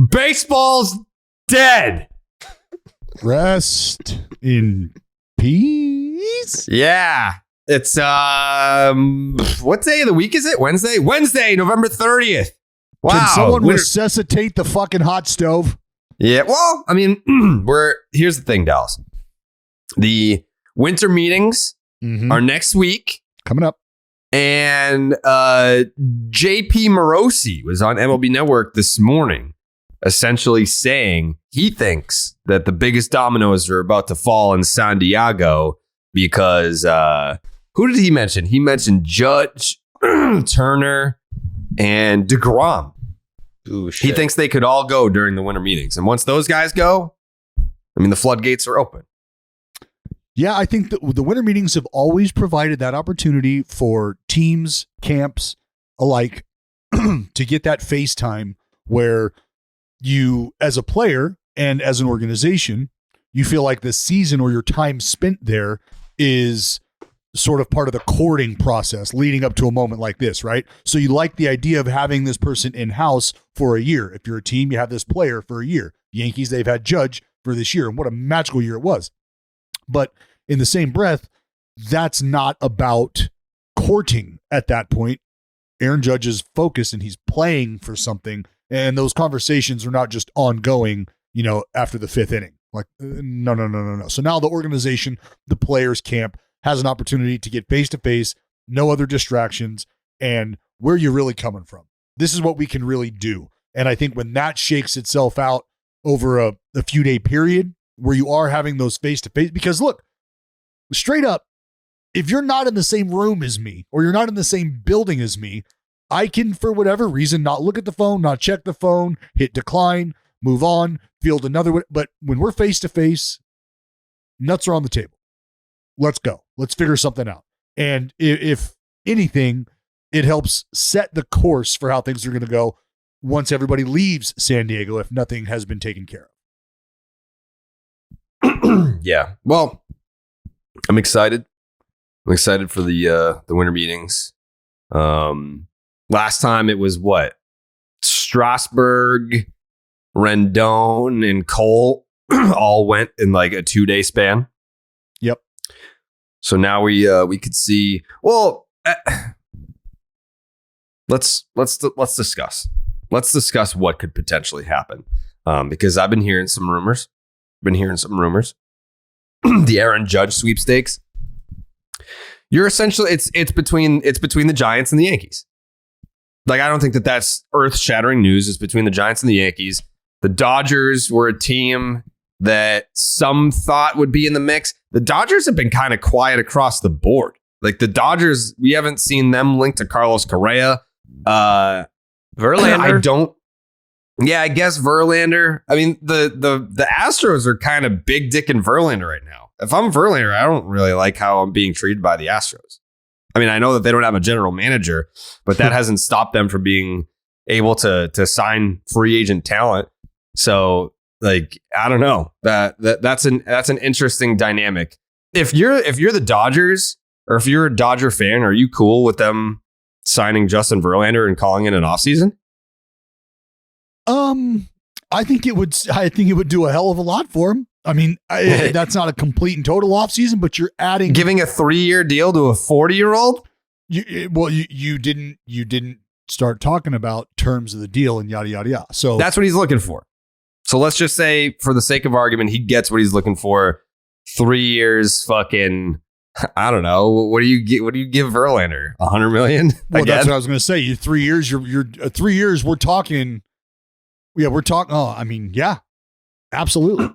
Baseball's dead. Rest in peace. Yeah. It's what day of the week is it? Wednesday, November 30th. Wow. Can someone resuscitate the fucking hot stove? Yeah. Well, I mean, here's the thing, Dallas. The winter meetings are next week. Coming up. And JP Morosi was on MLB Network this morning, essentially saying he thinks that the biggest dominoes are about to fall in San Diego because who did he mention? He mentioned Judge, Turner, and deGrom. Ooh, shit. He thinks they could all go during the winter meetings. And once those guys go, I mean, the floodgates are open. Yeah, I think the winter meetings have always provided that opportunity for teams, camps alike to get that face time where you, as a player and as an organization, you feel like the season or your time spent there is sort of part of the courting process leading up to a moment like this, right? So you like the idea of having this person in-house for a year. If you're a team, you have this player for a year. The Yankees, they've had Judge for this year, and what a magical year it was. But in the same breath, that's not about courting at that point. Aaron Judge is focused and he's playing for something. And those conversations are not just ongoing, after the fifth inning. Like, no. So now the organization, the players camp has an opportunity to get face to face, no other distractions, and where you're really coming from. This is what we can really do. And I think when that shakes itself out over a few day period where you are having those face to face, because look, straight up, if you're not in the same room as me or you're not in the same building as me, I can, for whatever reason, not look at the phone, not check the phone, hit decline, move on, field another one. But when we're face to face, nuts are on the table. Let's go. Let's figure something out. And if anything, it helps set the course for how things are going to go once everybody leaves San Diego, if nothing has been taken care of. Yeah. Well, I'm excited. I'm excited for the winter meetings. Last time it was what? Strasburg, Rendon, and Cole all went in like a 2-day span. Yep. So now we could see. Well, let's discuss. Let's discuss what could potentially happen. Because I've been hearing some rumors. The Aaron Judge sweepstakes. You're essentially it's between the Giants and the Yankees. Like, I don't think that's earth-shattering news. It's between the Giants and the Yankees. The Dodgers were a team that some thought would be in the mix. The Dodgers have been kind of quiet across the board. Like, the Dodgers, we haven't seen them linked to Carlos Correa. Verlander. I guess Verlander. I mean, the Astros are kind of big dick in Verlander right now. If I'm Verlander, I don't really like how I'm being treated by the Astros. I mean, I know that they don't have a general manager, but that hasn't stopped them from being able to sign free agent talent. So, like, I don't know. That's an interesting dynamic. If you're the Dodgers, or if you're a Dodger fan, are you cool with them signing Justin Verlander and calling it an offseason? I think it would do a hell of a lot for him. I mean, that's not a complete and total offseason, but you're giving a 3-year deal to a 40-year-old. You didn't start talking about terms of the deal and yada yada yada. So that's what he's looking for. So let's just say, for the sake of argument, he gets what he's looking for. 3 years, fucking, I don't know. What do you give Verlander? $100 million? Well, that's what I was going to say. You 3 years. You're 3 years. We're talking. Yeah, we're talking. Oh, I mean, yeah, absolutely.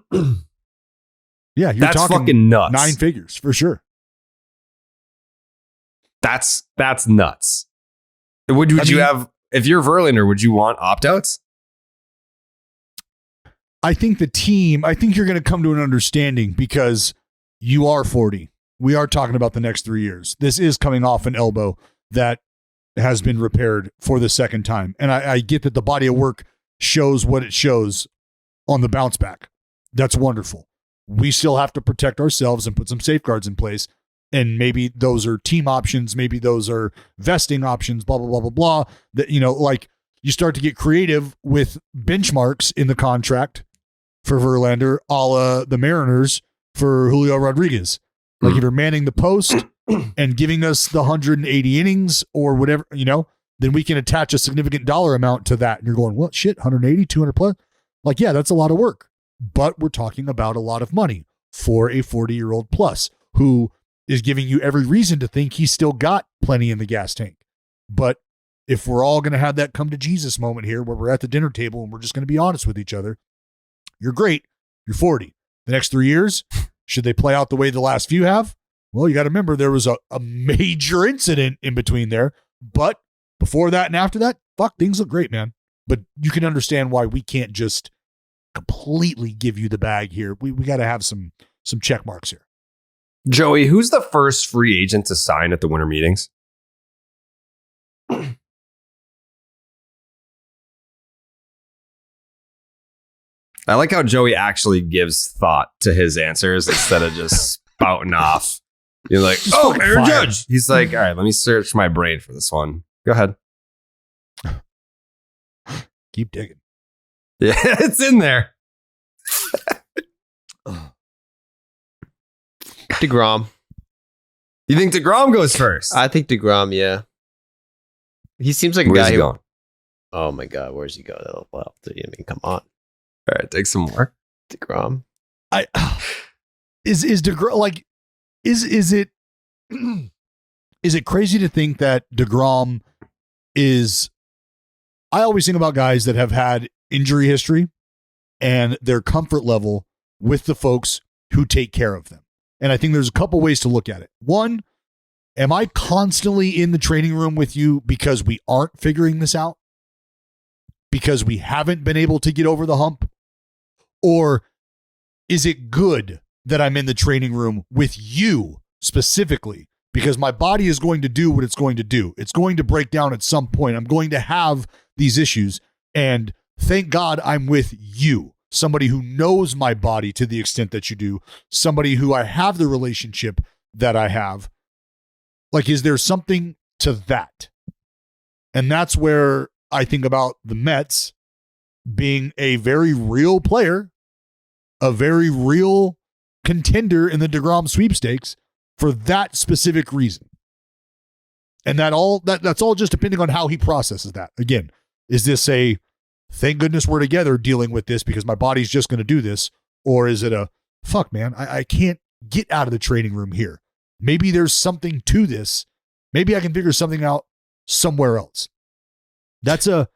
Yeah, you're that's talking fucking nuts. 9 figures for sure. That's nuts. Would you have, if you're Verlander, would you want opt-outs? I think you're going to come to an understanding because you are 40. We are talking about the next 3 years. This is coming off an elbow that has been repaired for the second time. And I get that the body of work shows what it shows on the bounce back. That's wonderful. We still have to protect ourselves and put some safeguards in place. And maybe those are team options. Maybe those are vesting options, blah, blah, blah, blah, blah. That, like you start to get creative with benchmarks in the contract for Verlander, a la the Mariners for Julio Rodriguez. Like if you're manning the post and giving us the 180 innings or whatever, then we can attach a significant dollar amount to that. And you're going, well, shit, 180, 200 plus. Like, yeah, that's a lot of work. But we're talking about a lot of money for a 40-year-old plus who is giving you every reason to think he's still got plenty in the gas tank. But if we're all going to have that come to Jesus moment here where we're at the dinner table and we're just going to be honest with each other, you're great. You're 40. The next 3 years, should they play out the way the last few have? Well, you got to remember there was a major incident in between there. But before that and after that, things look great, man. But you can understand why we can't just completely give you the bag here. We got to have some check marks here. Joey, who's the first free agent to sign at the winter meetings? I like how Joey actually gives thought to his answers instead of just spouting off. You're like, oh, Aaron Judge. He's like, all right, let me search my brain for this one. Go ahead. Keep digging. Yeah, it's in there. deGrom. You think deGrom goes first? I think deGrom, yeah. He seems like a Where's guy he who... going? Oh my God, where's he going? Well, I mean, come on. All right, take some more. deGrom. Is deGrom like is it is it crazy to think that deGrom is? I always think about guys that have had injury history and their comfort level with the folks who take care of them. And I think there's a couple ways to look at it. One, am I constantly in the training room with you because we aren't figuring this out? Because we haven't been able to get over the hump? Or is it good that I'm in the training room with you specifically? Because my body is going to do what it's going to do. It's going to break down at some point. I'm going to have these issues. And thank God I'm with you. Somebody who knows my body to the extent that you do. Somebody who I have the relationship that I have. Like, is there something to that? And that's where I think about the Mets being a very real player, a very real contender in the deGrom sweepstakes for that specific reason. And that's all just depending on how he processes that. Again, is this a thank goodness we're together dealing with this because my body's just going to do this? Or is it a fuck, man, I can't get out of the training room here. Maybe there's something to this. Maybe I can figure something out somewhere else. That's a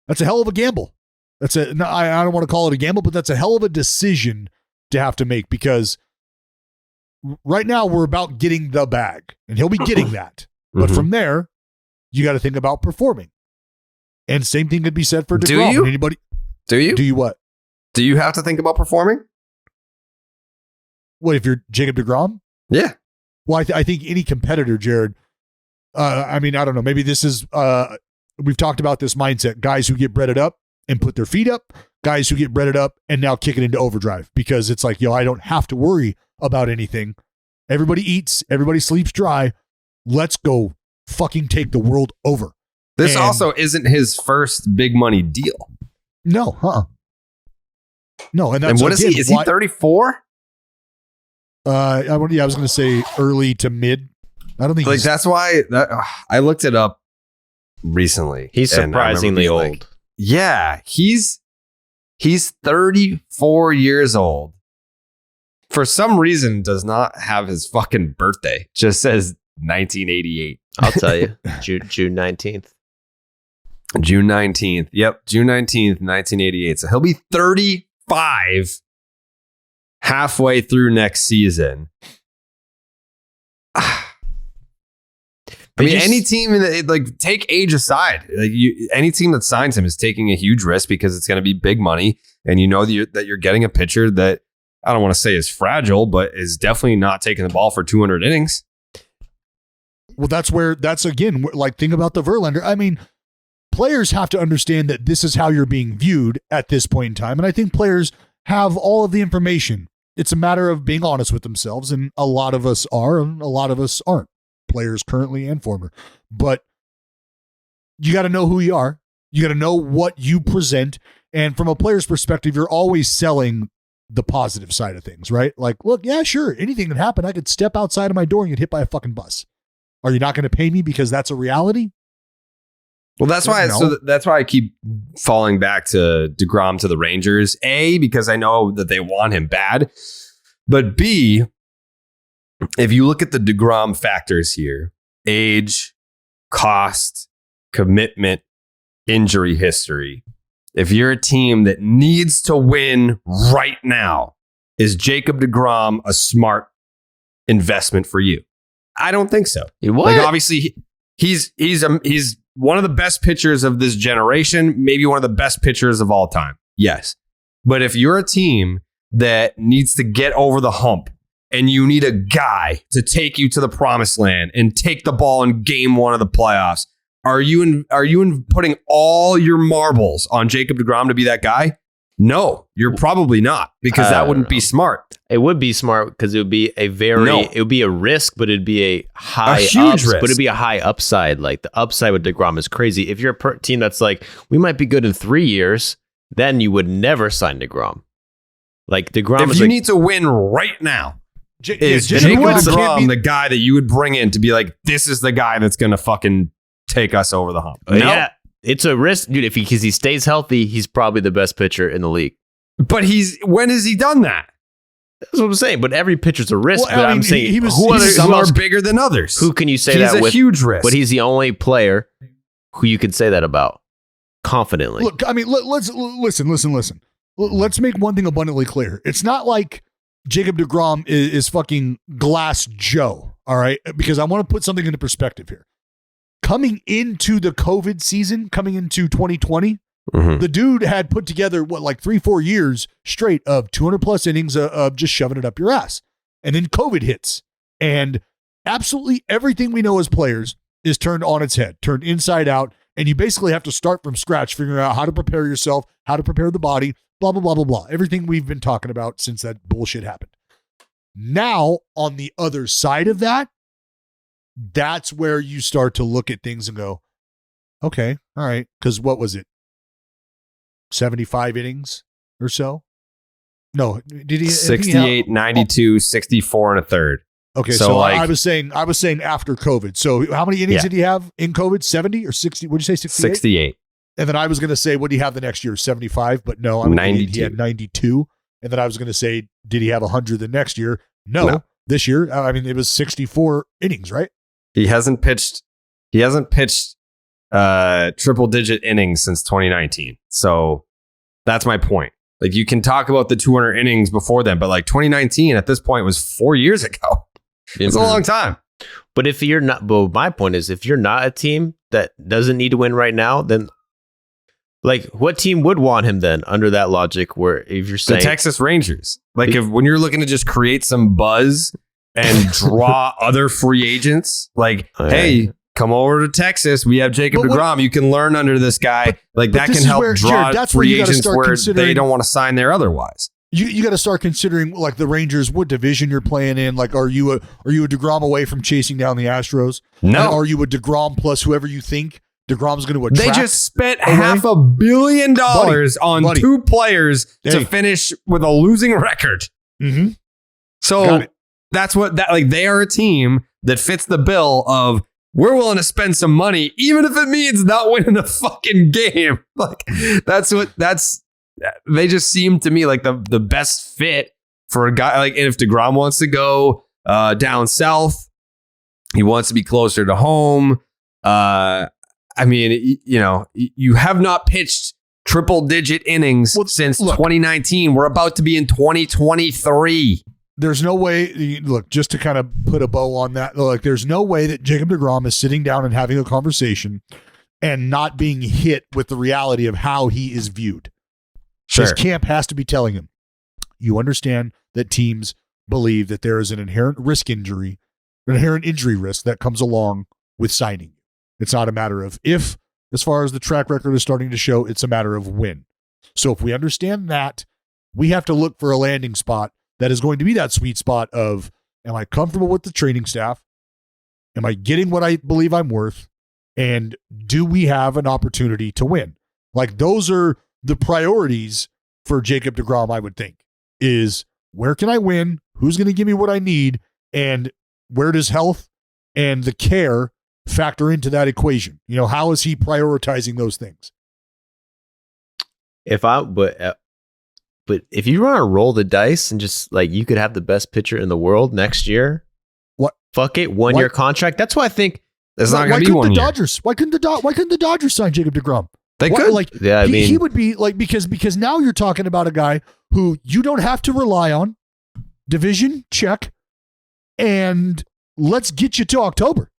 hell of a gamble. I don't want to call it a gamble, but that's a hell of a decision to have to make because right now we're about getting the bag and he'll be getting that. But from there, you got to think about performing. And same thing could be said for deGrom. Do you? Anybody? Do you? Do you what? Do you have to think about performing? What, if you're Jacob deGrom? Yeah. Well, I think any competitor, Jared, I don't know. Maybe this is, we've talked about this mindset. Guys who get breaded up and put their feet up. Guys who get breaded up and now kick it into overdrive because it's like, I don't have to worry about anything. Everybody eats. Everybody sleeps dry. Let's go fucking take the world over. This also isn't his first big money deal. No, No, and what is he? Is he 34? I was going to say early to mid. I don't think that's why I looked it up recently. He's surprisingly old. Like, yeah, he's 34 years old. For some reason, does not have his fucking birthday. Just says 1988. I'll tell you, June 19th. June 19th. Yep, June 19th, 1988. So he'll be 35 halfway through next season. Any team that take age aside, any team that signs him is taking a huge risk because it's going to be big money, and you know that you're getting a pitcher that I don't want to say is fragile, but is definitely not taking the ball for 200 innings. Well, that's again, like, think about the Verlander. I mean, players have to understand that this is how you're being viewed at this point in time, and I think players have all of the information. It's a matter of being honest with themselves, and a lot of us are, and a lot of us aren't. Players currently and former, but you got to know who you are. You got to know what you present. And from a player's perspective, you're always selling the positive side of things, right? Like, look, yeah, sure, anything can happen. I could step outside of my door and get hit by a fucking bus. Are you not going to pay me because that's a reality? Well, that's why. So that's why I keep falling back to deGrom to the Rangers. A, because I know that they want him bad, but B, if you look at the deGrom factors here, age, cost, commitment, injury history. If you're a team that needs to win right now, is Jacob deGrom a smart investment for you? I don't think so. What? Like, obviously, he's one of the best pitchers of this generation, maybe one of the best pitchers of all time. Yes. But if you're a team that needs to get over the hump and you need a guy to take you to the promised land and take the ball in game 1 of the playoffs, are you putting all your marbles on Jacob deGrom to be that guy? No, you're probably not, because that wouldn't be smart. It would be smart because it would be it would be a risk, but it'd be a huge risk. But it'd be a high upside. Like, the upside with deGrom is crazy. If you're a team that's like, we might be good in 3 years, then you would never sign deGrom. Like, deGrom if you need to win right now, is Jacob deGrom the guy that you would bring in to be like, this is the guy that's going to fucking take us over the hump? No. Yeah, it's a risk, dude. Because he stays healthy, he's probably the best pitcher in the league. But when has he done that? That's what I'm saying. But every pitcher's a risk. Well, but I'm saying some are bigger than others. Who can you say he's that with? He's a huge risk. But he's the only player who you could say that about confidently. Look, I mean, let's listen. Let's make one thing abundantly clear. It's not like Jacob deGrom is fucking Glass Joe, all right? Because I want to put something into perspective here. Coming into the COVID season, coming into 2020, the dude had put together, 3-4 years straight of 200 plus innings of just shoving it up your ass. And then COVID hits. And absolutely everything we know as players is turned on its head, turned inside out. And you basically have to start from scratch, figuring out how to prepare yourself, how to prepare the body, blah, blah, blah, blah, blah. Everything we've been talking about since that bullshit happened. Now, on the other side of that, that's where you start to look at things and go, okay, all right. Because what was it? 75 innings or so? No, did he? 68, 92, 64 and a third. Okay, so I was saying after COVID. So how many innings did he have in COVID? 70 or 60? Would you say 68? 68. And then I was going to say, what did he have the next year? 75, but no, 92. He had 92. And then I was going to say, did he have 100 the next year? No. This year, I mean, it was 64 innings, right? He hasn't pitched triple digit innings since 2019. So that's my point. Like, you can talk about the 200 innings before then, but like 2019 at this point was 4 years ago. It's a long time. But if you're not, but my point is, if you're not a team that doesn't need to win right now, then like, what team would want him then under that logic? Where if you're saying the Texas Rangers, like, when you're looking to just create some buzz and draw other free agents, like, hey, come over to Texas. We have Jacob deGrom. You can learn under this guy. Like, that can help draw free agents where they don't want to sign there otherwise. You got to start considering, like, the Rangers, what division you're playing in. Like, are you a deGrom away from chasing down the Astros? No. And are you a deGrom plus whoever you think deGrom's going to attract? They just spent $500 million on two players to finish with a losing record. Mm-hmm. So they are a team that fits the bill of, we're willing to spend some money, even if it means not winning a fucking game. Like, they just seem to me like the best fit for a guy. Like, and if deGrom wants to go down south, he wants to be closer to home. I mean, you have not pitched triple digit innings since 2019. We're about to be in 2023. There's no way, look, just to kind of put a bow on that, like, there's no way that Jacob deGrom is sitting down and having a conversation and not being hit with the reality of how he is viewed. Sure. His camp has to be telling him, you understand that teams believe that there is an inherent injury risk that comes along with signing. It's not a matter of if, as far as the track record is starting to show, it's a matter of when. So if we understand that, we have to look for a landing spot that is going to be that sweet spot of, am I comfortable with the training staff? Am I getting what I believe I'm worth? And do we have an opportunity to win? Like those are the priorities for Jacob deGrom, I would think, is where can I win? Who's going to give me what I need? And where does health and the care factor into that equation? You know, how is he prioritizing those things? But if you want to roll the dice and just like you could have the best pitcher in the world next year, what? Fuck it, 1 year contract. That's why I think it's not going to be 1 year. Why couldn't the Dodgers sign Jacob deGrom? They could. Like, yeah, I mean, he would be like because now you're talking about a guy who you don't have to rely on. Division check, and let's get you to October.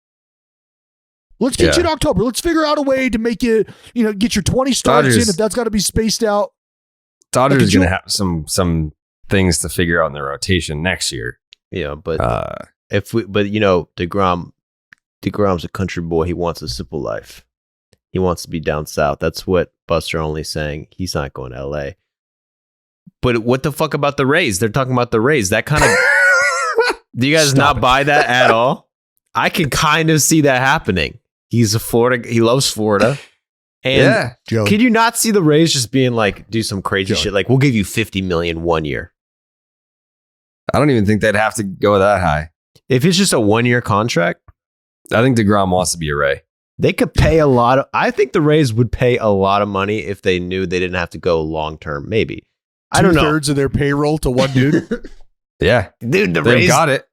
Let's get you to October. Let's figure out a way to make you, get your 20 starts in if that's got to be spaced out. Dodgers is going to have some things to figure out in their rotation next year. Yeah, but DeGrom's a country boy. He wants a simple life. He wants to be down south. That's what Buster Olney's saying. He's not going to LA. But what the fuck about the Rays? They're talking about the Rays. That kind of do you guys not buy that at all? I can kind of see that happening. He's a Florida. He loves Florida. And could you not see the Rays just being like, do some crazy shit? Like, we'll give you $50 million 1 year. I don't even think they'd have to go that high. If it's just a 1 year contract, I think DeGrom wants to be a Ray. They could pay a lot of. I think the Rays would pay a lot of money if they knew they didn't have to go long term. Maybe I don't know. 2/3 of their payroll to one dude. Yeah, dude, the They've Rays got it.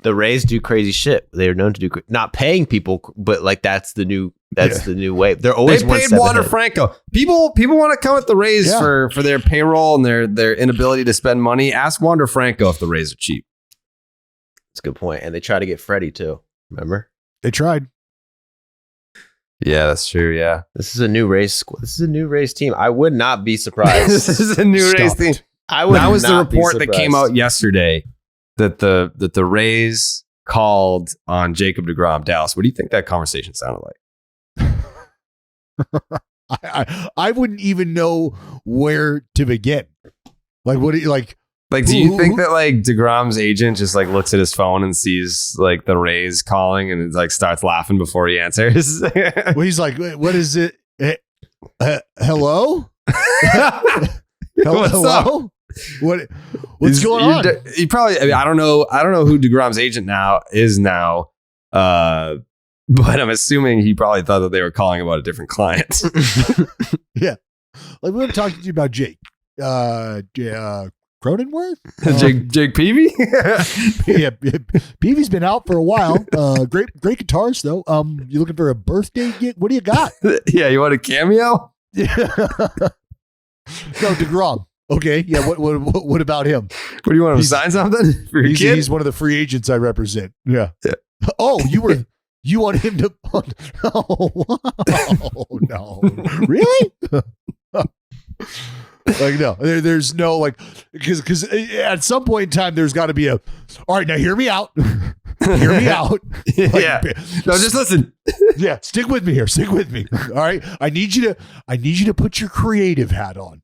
The Rays do crazy shit. They are known to do not paying people, but like that's the new way. They're always they paid Wander Franco. People want to come at the Rays for their payroll and their inability to spend money. Ask Wander Franco if the Rays are cheap. That's a good point. And they try to get Freddie too. Remember? They tried. Yeah, that's true. Yeah, this is a new Rays. This is a new Rays team. I would not be surprised. This is a new Rays team. That was the report that came out yesterday that the Rays called on Jacob deGrom. Dallas, what do you think that conversation sounded like? I wouldn't even know where to begin. Like, what do you like? Like, do you think that like deGrom's agent just like looks at his phone and sees like the Rays calling and it's like starts laughing before he answers? Well, he's like, what is it? Hello? Hello? What's going on? He probably. I mean, I don't know who deGrom's agent now is, but I'm assuming he probably thought that they were calling about a different client. Yeah, like we were talking to you about Jake. Cronenworth? Jake Peavy? Yeah, Peavy's been out for a while. Great guitarist though. You looking for a birthday gig? What do you got? Yeah, you want a cameo? No, deGrom. Okay, yeah. What about him? What do you want him to sign something for your kid? He's one of the free agents I represent. Yeah. Oh, you want him to? Oh no, really? Like no, there's no like because at some point in time there's got to be a. All right, now hear me out. Hear me out. Like, yeah. No, just listen. Yeah, stick with me here. Stick with me. All right, I need you to put your creative hat on.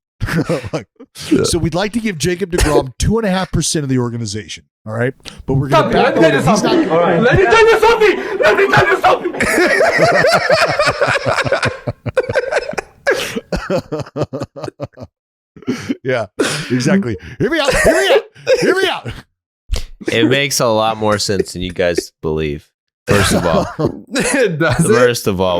So we'd like to give Jacob deGrom 2.5% of the organization. All right, but we're going to back it. He's not. All right. Let me tell you something. Let me tell you something. Yeah, exactly. Hear me out. It makes a lot more sense than you guys believe. First of all,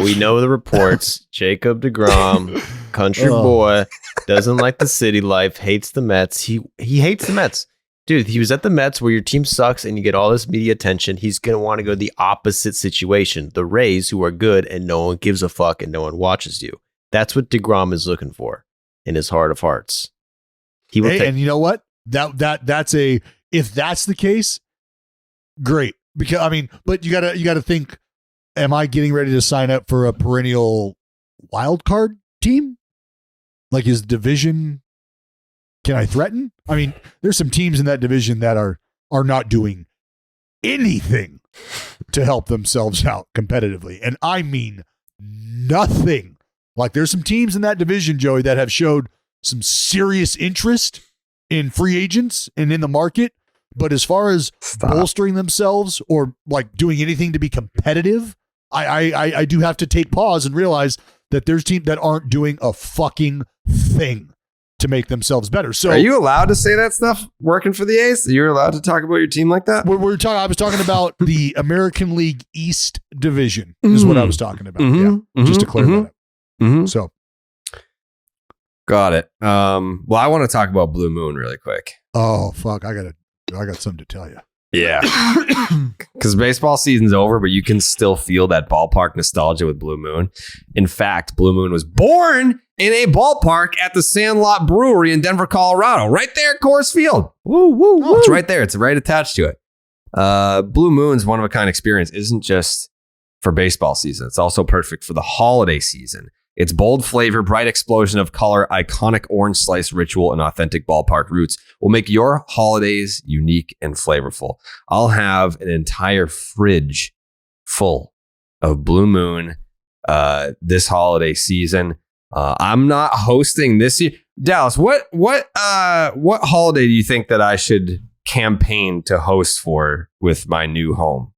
we know the reports. Jacob deGrom, country boy, doesn't like the city life, hates the Mets. He hates the Mets. Dude, he was at the Mets where your team sucks and you get all this media attention. He's going to want to go the opposite situation. The Rays, who are good and no one gives a fuck and no one watches you. That's what deGrom is looking for in his heart of hearts. He will and you know what? That's if that's the case, great. Because I mean, but you gotta think, am I getting ready to sign up for a perennial wild card team? Like, is division, can I threaten? I mean, there's some teams in that division that are not doing anything to help themselves out competitively. And I mean nothing. Like, there's some teams in that division, Joey, that have showed some serious interest in free agents and in the market. But as far as bolstering themselves or like doing anything to be competitive, I do have to take pause and realize that there's teams that aren't doing a fucking thing to make themselves better. So are you allowed to say that stuff working for the A's? You're allowed to talk about your team like that? I was talking about the American League East Division is what I was talking about. Just to clear that up. So got it. Well, I want to talk about Blue Moon really quick. Oh fuck, I got something to tell you. Yeah. Because baseball season's over, but you can still feel that ballpark nostalgia with Blue Moon. In fact, Blue Moon was born in a ballpark at the Sandlot Brewery in Denver, Colorado. Right there at Coors Field. Woo, woo, woo. It's right there. It's right attached to it. Blue Moon's one-of-a-kind experience isn't just for baseball season. It's also perfect for the holiday season. Its bold flavor, bright explosion of color, iconic orange slice ritual, and authentic ballpark roots will make your holidays unique and flavorful. I'll have an entire fridge full of Blue Moon this holiday season. I'm not hosting this year. Dallas, what holiday do you think that I should campaign to host for with my new home?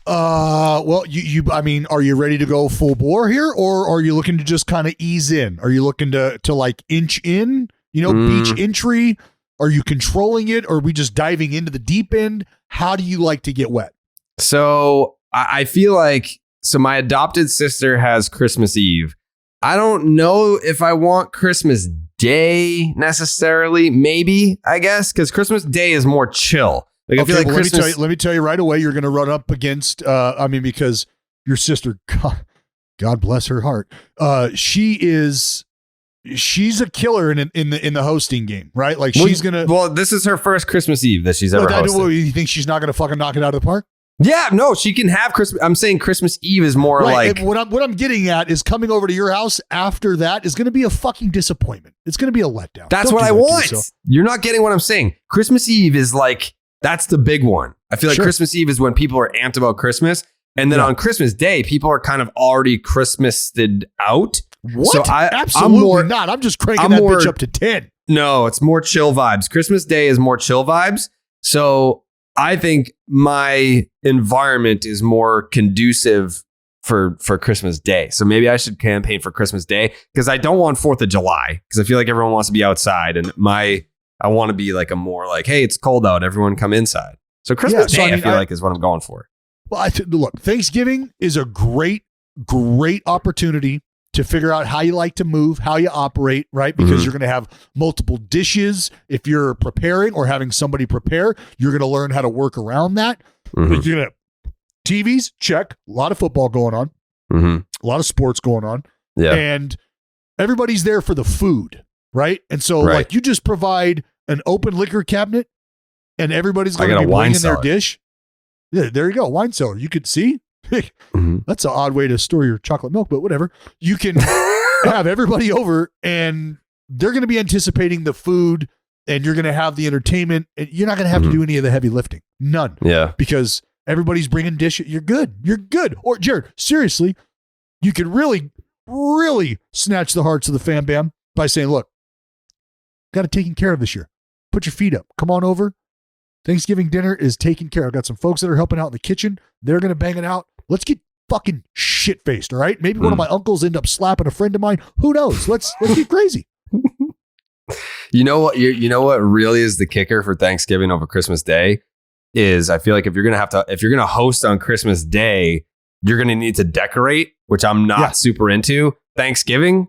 Well, I mean, are you ready to go full bore here, or are you looking to just kind of ease in? Are you looking to like inch in, beach entry? Are you controlling it, or are we just diving into the deep end? How do you like to get wet? So I feel like, my adopted sister has Christmas Eve. I don't know if I want Christmas Day necessarily. Maybe, I guess, because Christmas Day is more chill. Like, I feel like Christmas. Let me tell you right away, you're going to run up against, because your sister, God bless her heart, she's a killer in the hosting game, right? Like, she's going to. Well, this is her first Christmas Eve that she's ever hosted. You think she's not going to fucking knock it out of the park? Yeah, no, she can have Christmas. I'm saying Christmas Eve is more right. like. What I'm getting at is coming over to your house after that is going to be a fucking disappointment. It's going to be a letdown. That's what I want. You're not getting what I'm saying. Christmas Eve is like. That's the big one. I feel like Christmas Eve is when people are amped about Christmas. And then on Christmas Day, people are kind of already Christmased out. What? So Absolutely not. I'm just cranking that bitch up to 10. No, it's more chill vibes. Christmas Day is more chill vibes. So I think my environment is more conducive for Christmas Day. So maybe I should campaign for Christmas Day, because I don't want 4th of July, because I feel like everyone wants to be outside, and I want to be like a more like, hey, it's cold out, everyone come inside. So Christmas Day, I feel like, is what I'm going for. Well, look, Thanksgiving is a great opportunity to figure out how you like to move, how you operate, right? Because you're going to have multiple dishes. If you're preparing or having somebody prepare, you're going to learn how to work around that. You're going to TVs, check. A lot of football going on. A lot of sports going on. Yeah. And everybody's there for the food, right? And so like, you just provide an open liquor cabinet and everybody's going to be bringing their dish. Yeah, there you go. Wine cellar. You could see. That's an odd way to store your chocolate milk, but whatever. You can have everybody over and they're going to be anticipating the food, and you're going to have the entertainment, and you're not going to have to do any of the heavy lifting. None. Yeah. Because everybody's bringing dishes. You're good. You're good. Or Jared, seriously, you could really, really snatch the hearts of the fan bam by saying, look, got it taken care of this year. Put your feet up. Come on over. Thanksgiving dinner is taken care of. I've got some folks that are helping out in the kitchen. They're going to bang it out. Let's get fucking shit-faced, all right? Maybe one of my uncles end up slapping a friend of mine. Who knows? Let's get crazy. You know what? You know what really is the kicker for Thanksgiving over Christmas Day is, I feel like if you're gonna host on Christmas Day, you're gonna need to decorate, which I'm not super into. Thanksgiving,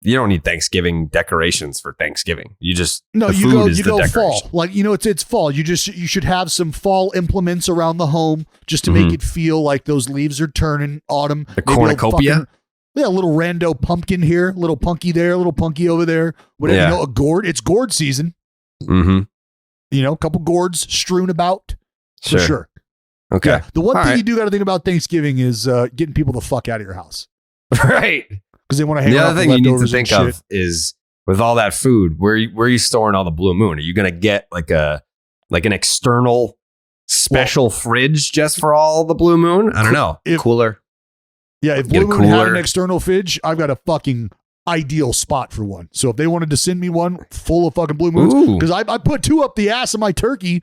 you don't need Thanksgiving decorations for Thanksgiving. You just you go fall. Like, it's fall. You should have some fall implements around the home just to make it feel like those leaves are turning autumn. The cornucopia. A little rando pumpkin here, a little punky there, a little punky over there. Whatever, a gourd. It's gourd season. A couple gourds strewn about. For sure. Okay. Yeah. The one thing you do got to think about Thanksgiving is getting people the fuck out of your house. Right. Because they want to hang out. The other thing you need to think of is, with all that food, where are you storing all the Blue Moon? Are you going to get like an external special fridge just for all the Blue Moon? I don't know. Cooler. Yeah, if Blue Moon had an external fridge, I've got a fucking ideal spot for one. So if they wanted to send me one full of fucking Blue Moons, because I put 2 up the ass of my turkey,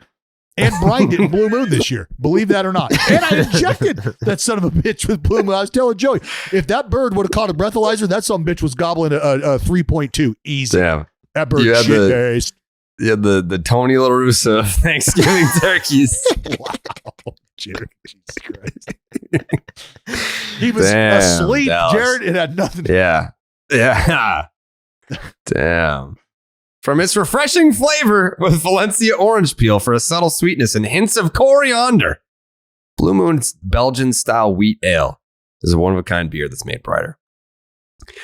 and brined it in Blue Moon this year. Believe that or not. And I injected that son of a bitch with Blue Moon. I was telling Joey, if that bird would have caught a breathalyzer, that son of a bitch was gobbling a 3.2. Easy. Damn. That bird You had shit-faced. Yeah, the Tony La Russa of Thanksgiving turkeys. Wow. Jared, Jesus Christ. He was Damn, asleep, Dallas. Jared. It had nothing to Yeah. Damn. From its refreshing flavor with Valencia orange peel for a subtle sweetness and hints of coriander, Blue Moon's Belgian-style wheat ale is a one-of-a-kind beer that's made brighter.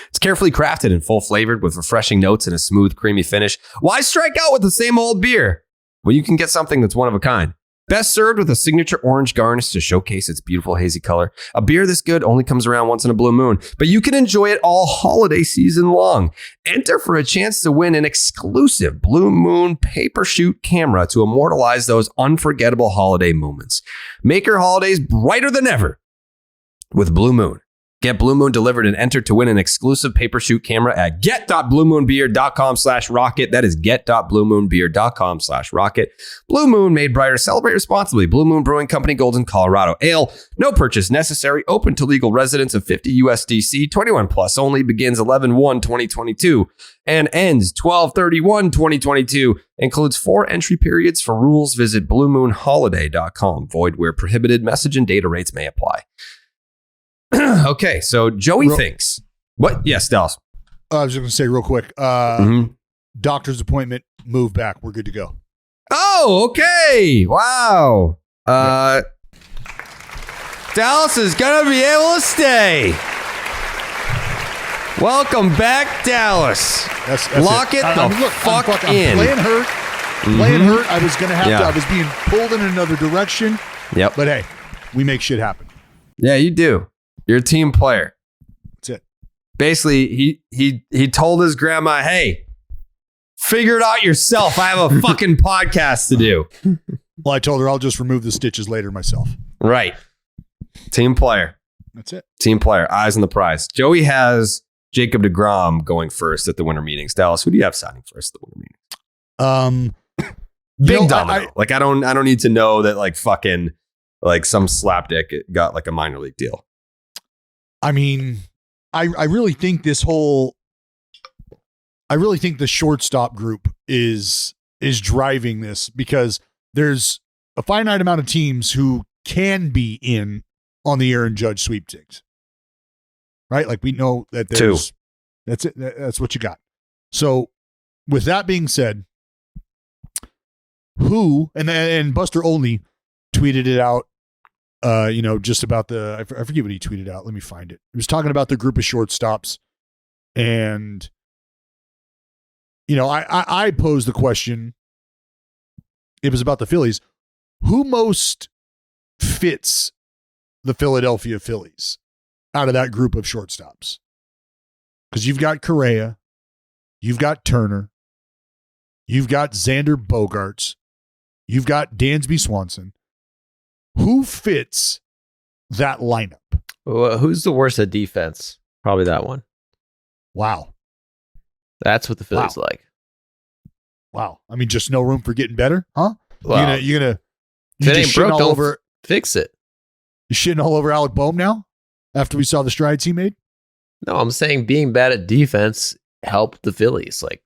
It's carefully crafted and full-flavored with refreshing notes and a smooth, creamy finish. Why strike out with the same old beer? Well, you can get something that's one of a kind. Best served with a signature orange garnish to showcase its beautiful hazy color. A beer this good only comes around once in a blue moon, but you can enjoy it all holiday season long. Enter for a chance to win an exclusive Blue Moon paper shoot camera to immortalize those unforgettable holiday moments. Make your holidays brighter than ever with Blue Moon. Get Blue Moon delivered and enter to win an exclusive paper shoot camera at get.bluemoonbeer.com/rocket. That is get.bluemoonbeer.com/rocket. Blue Moon, made brighter. Celebrate responsibly. Blue Moon Brewing Company, Golden, Colorado. Ale. No purchase necessary. Open to legal residents of 50 USDC. 21 plus only. Begins 11/1/2022 and ends 12/31/2022. Includes 4 entry periods. For rules, visit bluemoonholiday.com. Void where prohibited. Message and data rates may apply. Okay, so Joey thinks. What? Yes, Dallas. I was just going to say real quick. Doctor's appointment, move back. We're good to go. Oh, okay. Wow. Dallas is going to be able to stay. Welcome back, Dallas. That's Lock it the fuck in. I'm playing hurt. Playing hurt. I was going to have to. I was being pulled in another direction. Yep. But hey, we make shit happen. Yeah, you do. You're a team player. That's it. Basically, he told his grandma, hey, figure it out yourself. I have a fucking podcast to do. Well, I told her I'll just remove the stitches later myself. Right. Team player. That's it. Team player. Eyes on the prize. Joey has Jacob deGrom going first at the winter meetings. Dallas, who do you have signing first at the winter meetings? Big domino. I don't need to know that some slapdick got like a minor league deal. I mean, I really think the shortstop group is driving this, because there's a finite amount of teams who can be in on the Aaron Judge sweepstakes, right? Like, we know that there's 2. That's it. That's what you got. So with that being said, and Buster Olney tweeted it out, just about I forget what he tweeted out. Let me find it. He was talking about the group of shortstops, and I posed the question. It was about the Phillies. Who most fits the Philadelphia Phillies out of that group of shortstops? Because you've got Correa, you've got Turner, you've got Xander Bogaerts, you've got Dansby Swanson. Who fits that lineup? Well, who's the worst at defense? Probably that one. Wow. That's what the Phillies like. Wow. I mean, just no room for getting better, huh? Well, you're gonna if it ain't broke, don't fix it. You shitting all over Alec Boehm now after we saw the strides he made? No, I'm saying being bad at defense helped the Phillies. Like,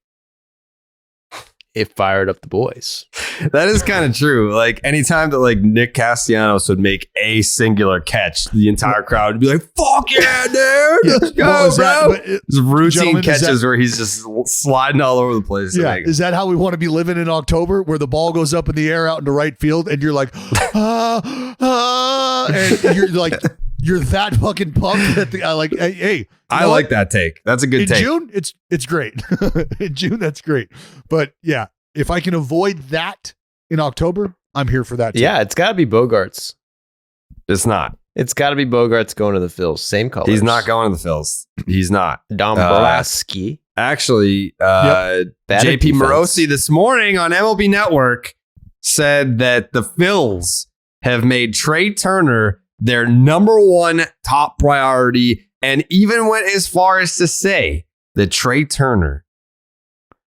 it fired up the boys. That is kind of true. Like, anytime that Nick Castellanos would make a singular catch, the entire crowd would be like, "Fuck yeah, dude, let's go, bro!" It's routine catches where he's just sliding all over the place. Yeah, is that how we want to be living in October, where the ball goes up in the air out into right field, and you're like, and you're like, you're that fucking pumped that hey. I like that take. That's a good take. In June, it's great. In June, that's great. But yeah, if I can avoid that in October, I'm here for that too. Yeah, it's got to be Bogaerts. It's not. It's got to be Bogaerts going to the Phils. Same colors. He's not going to the Phils. He's not. Dombrowski. Actually, JP Morosi this morning on MLB Network said that the Phils have made Trea Turner their number 1 top priority, and even went as far as to say that Trea Turner,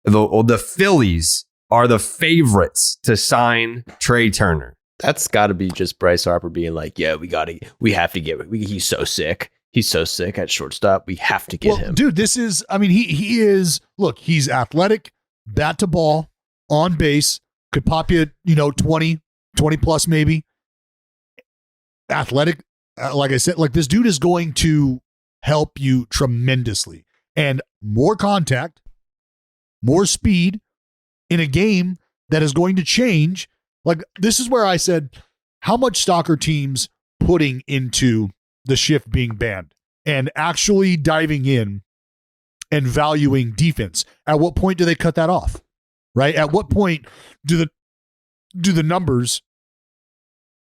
the Phillies, are the favorites to sign Trea Turner? That's got to be just Bryce Harper being like, yeah, he's so sick. He's so sick at shortstop. We have to get him. Dude, this is, I mean, he is, look, he's athletic, bat to ball, on base, could pop you, 20 plus maybe. Athletic, like I said, like this dude is going to help you tremendously. And more contact, more speed in a game that is going to change. Like, this is where I said, how much stock are teams putting into the shift being banned and actually diving in and valuing defense? At what point do they cut that off? Right? At what point do the numbers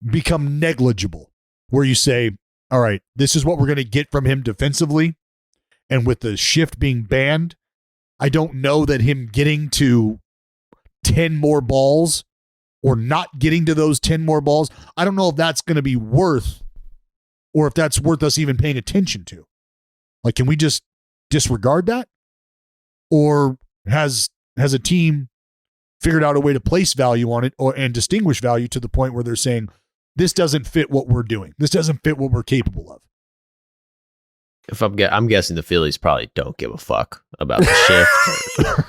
become negligible where you say, all right, this is what we're going to get from him defensively. And with the shift being banned, I don't know that him getting to 10 more balls or not getting to those 10 more balls, I don't know if that's going to be worth, or if that's worth us even paying attention to. Like, can we just disregard that? Or has a team figured out a way to place value on it and distinguish value to the point where they're saying, this doesn't fit what we're doing. This doesn't fit what we're capable of. If I'm guessing the Phillies probably don't give a fuck about the shift,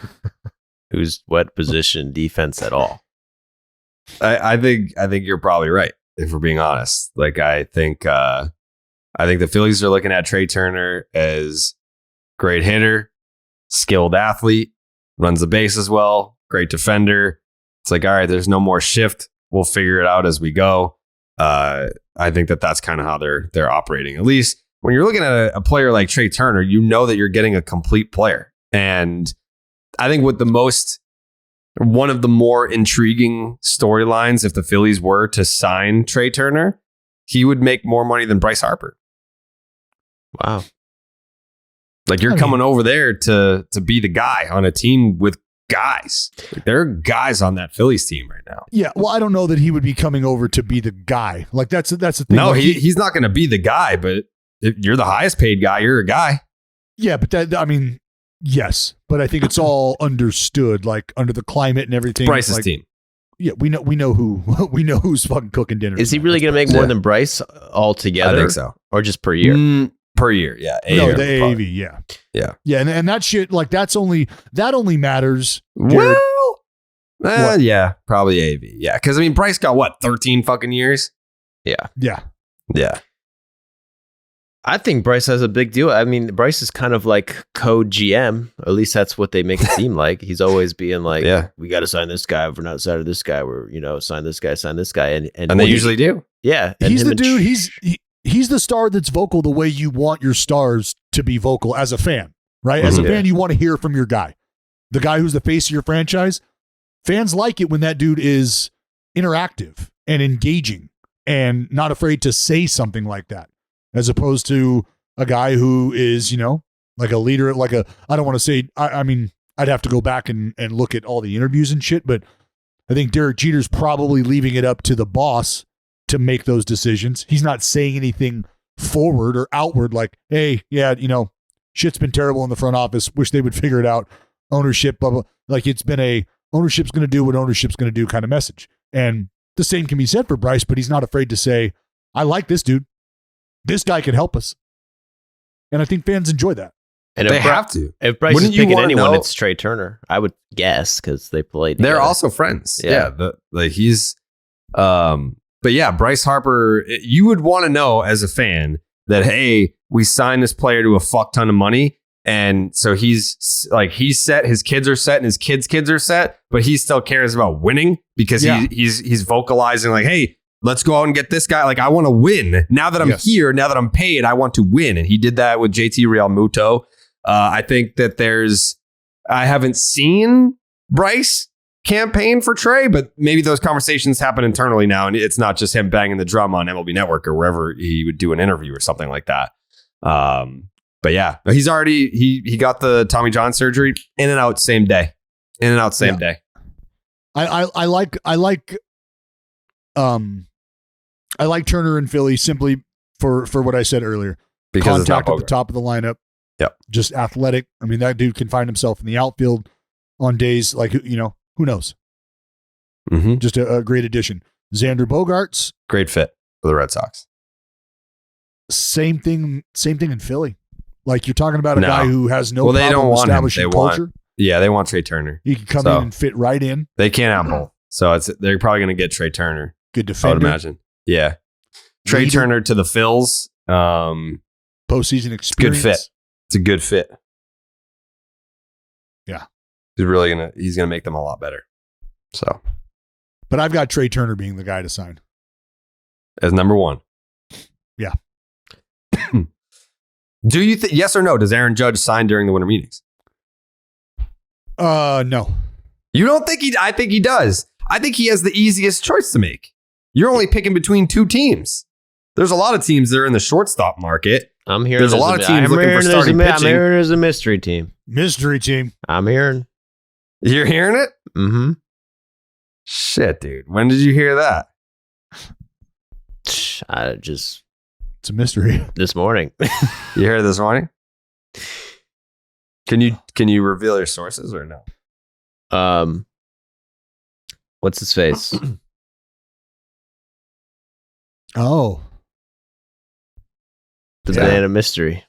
who's what position, defense at all. I think you're probably right, if we're being honest. Like, I think the Phillies are looking at Trea Turner as great hitter, skilled athlete, runs the bases well, great defender. It's like, all right, there's no more shift. We'll figure it out as we go. I think that's kind of how they're operating. At least when you're looking at a player like Trea Turner, you know that you're getting a complete player. And I think one of the more intriguing storylines, if the Phillies were to sign Trea Turner, he would make more money than Bryce Harper. Wow. Like, you're coming over there to be the guy on a team with guys. Like, there are guys on that Phillies team right now. Yeah, well, I don't know that he would be coming over to be the guy. Like, that's the thing. No, like he's not going to be the guy, but if you're the highest paid guy, you're a guy. Yeah, but yes, but I think it's all understood, like under the climate and everything. Bryce's team. Yeah, we know who's fucking cooking dinner. Is he really going to make more than Bryce altogether? I think so. Or just per year? Per year, yeah. The AAV, yeah. Yeah, and that shit, like, that only matters. Jared. Well, yeah, probably AAV. Yeah, because, I mean, Bryce got, 13 fucking years? Yeah. I think Bryce has a big deal. I mean, Bryce is kind of like co-GM. At least that's what they make it seem like. He's always being like, we got to sign this guy. If we're not signing this guy, we're, sign this guy. And they usually do. Yeah. He's the dude. He's the star that's vocal the way you want your stars to be vocal as a fan, right? As a fan, you want to hear from your guy. The guy who's the face of your franchise. Fans like it when that dude is interactive and engaging and not afraid to say something like that, as opposed to a guy who is, like a leader, I don't want to say, I mean, I'd have to go back and look at all the interviews and shit, but I think Derek Jeter's probably leaving it up to the boss to make those decisions. He's not saying anything forward or outward like, hey, yeah, shit's been terrible in the front office. Wish they would figure it out. Ownership, blah, blah. Like, it's been a ownership's going to do what ownership's going to do kind of message. And the same can be said for Bryce, but he's not afraid to say, I like this dude. This guy can help us. And I think fans enjoy that. And they have to. If Bryce is picking anyone, it's Trea Turner. I would guess, because they played together. They're also friends. Yeah. He's but yeah, Bryce Harper, you would want to know as a fan that, hey, we signed this player to a fuck ton of money. And so he's set, his kids are set, and his kids are set, but he still cares about winning because he's vocalizing like, hey, let's go out and get this guy. Like, I want to win. Now that I'm here, now that I'm paid, I want to win. And he did that with JT Realmuto. I think that I haven't seen Bryce campaign for Trea, but maybe those conversations happen internally now, and it's not just him banging the drum on MLB Network or wherever he would do an interview or something like that. But yeah, he's already he got the Tommy John surgery in and out same day. Day. I like Turner and Philly simply for what I said earlier. Because contact at the top of the lineup. Yep. Just athletic. I mean, that dude can find himself in the outfield on days like, Who knows? Mm-hmm. Just a great addition. Xander Bogaerts, Great fit for the Red Sox. same thing in Philly. Like you're talking about a No. guy who has no Well, they problem don't want him. establishing They want- culture. Yeah, they want Trea Turner. He can come So- in and fit right in. They can't have both. So they're probably going to get Trea Turner, Good I would defender. imagine. Yeah. Trea Leader. Turner to the Phils. Postseason experience. fit. It's a good fit. Yeah. He's gonna make them a lot better. So But I've got Trea Turner being the guy to sign. as number one. Yeah. Do you think yes or no? Does Aaron Judge sign during the winter meetings? No. You don't think he? I think he does. I think he has the easiest choice to make. You're only picking between two teams. There's a lot of teams that are in the shortstop market. I'm hearing There's a lot of teams looking for starting I'm pitching. hearing there's a mystery team. Mystery team. I'm hearing. You're hearing it? Mm-hmm. Shit, dude. When did you hear that? I just It's a mystery. this morning. You heard it this morning? Can you reveal your sources or no? What's his face? Oh. The Yeah. banana mystery.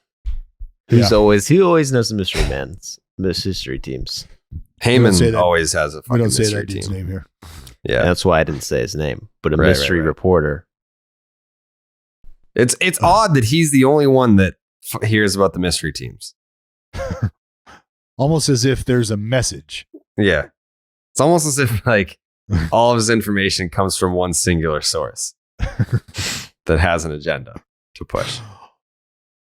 He always knows the mystery man. Mystery teams. don't say Heyman that. always has a We fucking don't say mystery that dude's team. name here. Yeah. That's why I didn't say his name. But a Right, mystery right. reporter. It's odd that he's the only one that hears about the mystery teams. Almost as if there's a message. Yeah. It's almost as if like all of his information comes from one singular source that has an agenda to push.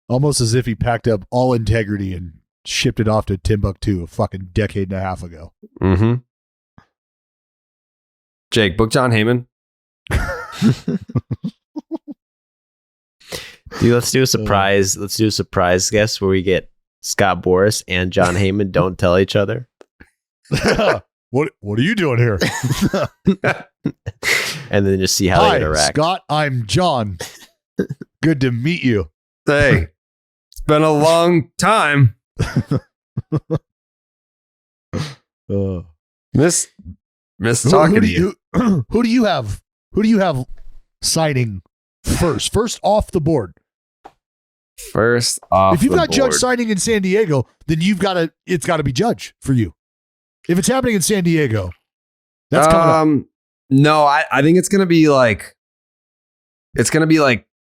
Almost as if he packed up all integrity and shipped it off to Timbuktu a fucking decade and a half ago. Mm-hmm. Jake, book John Heyman. Dude, let's do a surprise. Let's do a surprise guest where we get Scott Boras and John Heyman don't tell each other. What are you doing here? And then just see how they Hi, interact. Scott. I'm John. Good to meet you. Hey, it's been a long time. Miss talking to you. Who do you have? Who do you have signing first? First off the board. First off, If you've the got Judge board. signing in San Diego, then it's got to be Judge for you. If it's happening in San Diego, that's coming up. No, I think it's gonna be like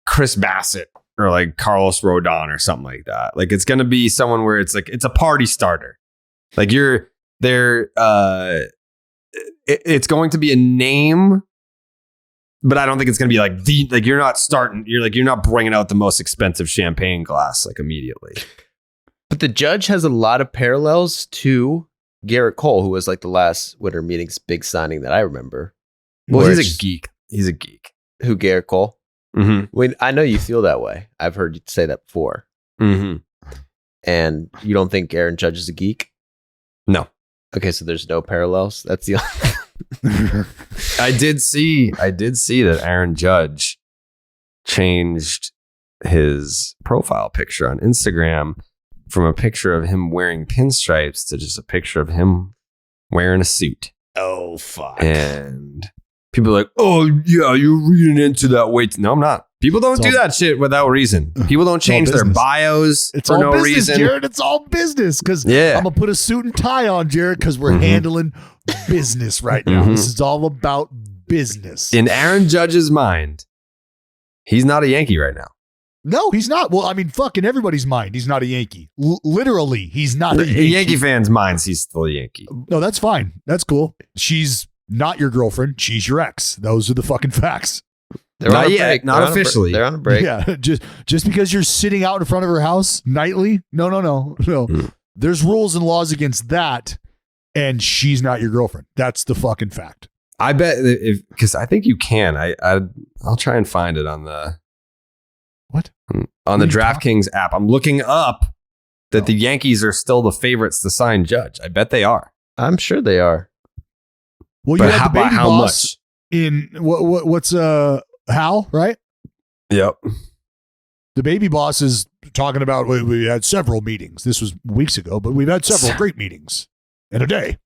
Chris Bassett or like Carlos Rodon or something like that. Like it's gonna be someone where it's like it's a party starter. Like it's going to be a name, but I don't think it's gonna be like you're not bringing out the most expensive champagne glass like immediately. But the Judge has a lot of parallels to Garrett Cole, who was like the last winter meetings big signing that I remember. Well, Where he's it's- a geek. He's a geek. Who, Garrett Cole? Mm-hmm. Wait, I know you feel that way. I've heard you say that before. Mm-hmm. And you don't think Aaron Judge is a geek? No. Okay, so there's no parallels. That's the I did see that Aaron Judge changed his profile picture on Instagram from a picture of him wearing pinstripes to just a picture of him wearing a suit. Oh fuck. And people are like, "Oh yeah, you're reading into that way." No, I'm not. People don't It's do all- that shit without reason. People don't change their business. bios It's for all no business, reason. Jared. It's all business because Yeah. I'm gonna put a suit and tie on, Jared, because we're Mhm. handling business right now. Mhm. This is all about business. In Aaron Judge's mind, he's not a Yankee right now. No, he's not. Well, I mean, fucking everybody's mind. He's not a Yankee. Literally, he's not a Yankee. Yankee fans' minds, he's still a Yankee. No, that's fine. That's cool. She's not your girlfriend. She's your ex. Those are the fucking facts. They're Not on a yet, break. not They're on a officially. They're on a break. Yeah, just because you're sitting out in front of her house nightly. No. Hmm. There's rules and laws against that, and she's not your girlfriend. That's the fucking fact. I bet because I think you can. I'll try and find it on the What? on the What are you DraftKings app. I'm looking up that the Yankees are still the favorites to sign Judge. I bet they are. I'm sure they are. Well, But you had the by baby how boss much? in what's Hal, right? Yep. The baby boss is talking about we had several meetings. This was weeks ago, but we've had several great meetings in a day.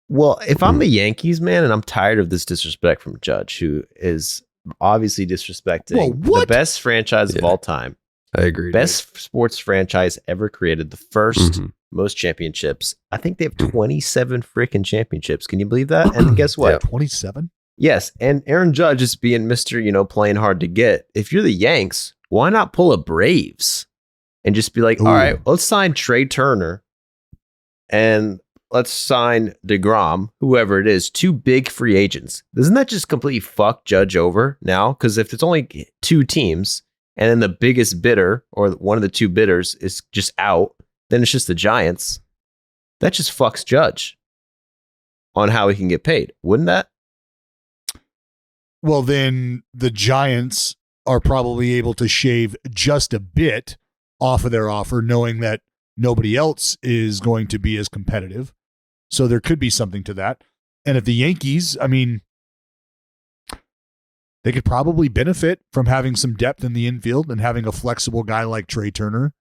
Well, if I'm the Yankees, man, and I'm tired of this disrespect from Judge, who is obviously disrespecting the best franchise of all time. I agree. Best sports franchise ever created. The first most championships. I think they have 27 freaking championships. Can you believe that? And guess what? 27? Yes. And Aaron Judge is being Mr., playing hard to get. If you're the Yanks, why not pull a Braves and just be like, all right, let's sign Trea Turner and let's sign deGrom, whoever it is, 2 big free agents. Doesn't that just completely fuck Judge over now? Because if it's only 2 teams and then the biggest bidder or one of the 2 bidders is just out, then it's just the Giants. That just fucks Judge on how he can get paid. Wouldn't that? Well, then the Giants are probably able to shave just a bit off of their offer, knowing that nobody else is going to be as competitive. So there could be something to that. And if the Yankees, I mean, they could probably benefit from having some depth in the infield and having a flexible guy like Trea Turner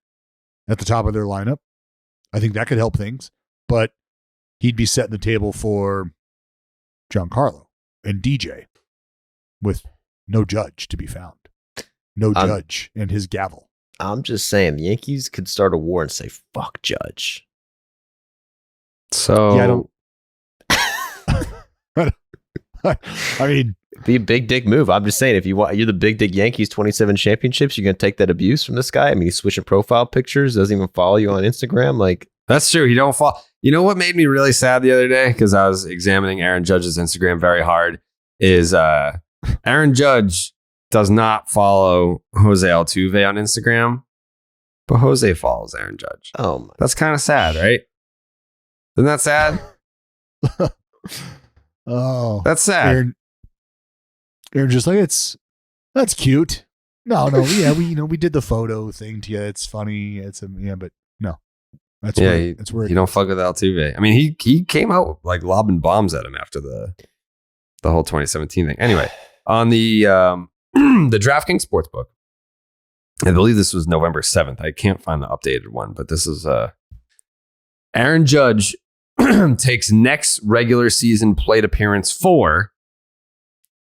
at the top of their lineup. I think that could help things. But he'd be setting the table for Giancarlo and DJ with no Judge to be found. No Judge and his gavel. I'm just saying, the Yankees could start a war and say, fuck Judge. So, yeah, I mean, be a big dick move. I'm just saying, if you're the big dick Yankees, 27 championships, you're going to take that abuse from this guy? I mean, he's switching profile pictures, doesn't even follow you on Instagram. Like, that's true. He don't follow. You know what made me really sad the other day? Because I was examining Aaron Judge's Instagram very hard. Is Aaron Judge does not follow José Altuve on Instagram, but Jose follows Aaron Judge. Oh, that's kind of sad, right? Isn't that sad? Oh, that's sad. Aaron just like, that's cute. No, yeah, we did the photo thing to you. It's funny. But no, that's weird. It's weird. You don't fuck with Altuve. I mean, he came out like lobbing bombs at him after the whole 2017 thing. Anyway, on the the DraftKings Sportsbook, I believe this was November 7th. I can't find the updated one, but this is Aaron Judge takes next regular season plate appearance for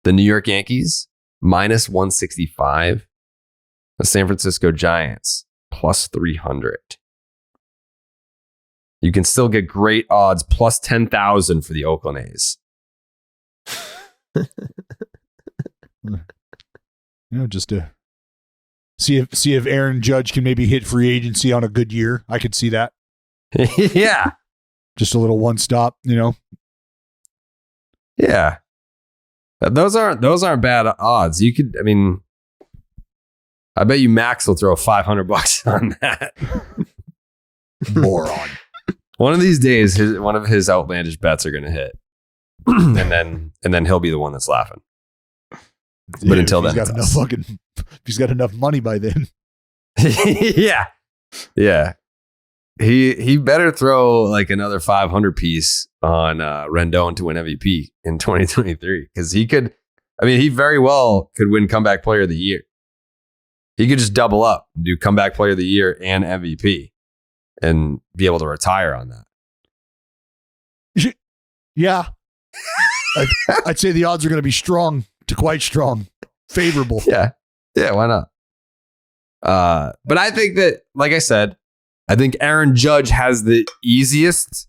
the New York Yankees minus 165, the San Francisco Giants plus 300. You can still get great odds plus 10,000 for the Oakland A's. Just to see if Aaron Judge can maybe hit free agency on a good year. I could see that. Yeah. Just a little one stop, Yeah. Those aren't bad odds. You could, I mean, I bet you Max will throw $500 on that. Moron. One of these days, one of his outlandish bets are going to hit, and then he'll be the one that's laughing. But until then, he's got enough money by then. Yeah. He better throw like another 500 piece on Rendon to win MVP in 2023, because he could. I mean, he very well could win Comeback Player of the Year. He could just double up and do Comeback Player of the Year and MVP, and be able to retire on that. Yeah, I'd say the odds are going to be strong to quite strong, favorable. Yeah, why not? But I think that, like I said, I think Aaron Judge has the easiest,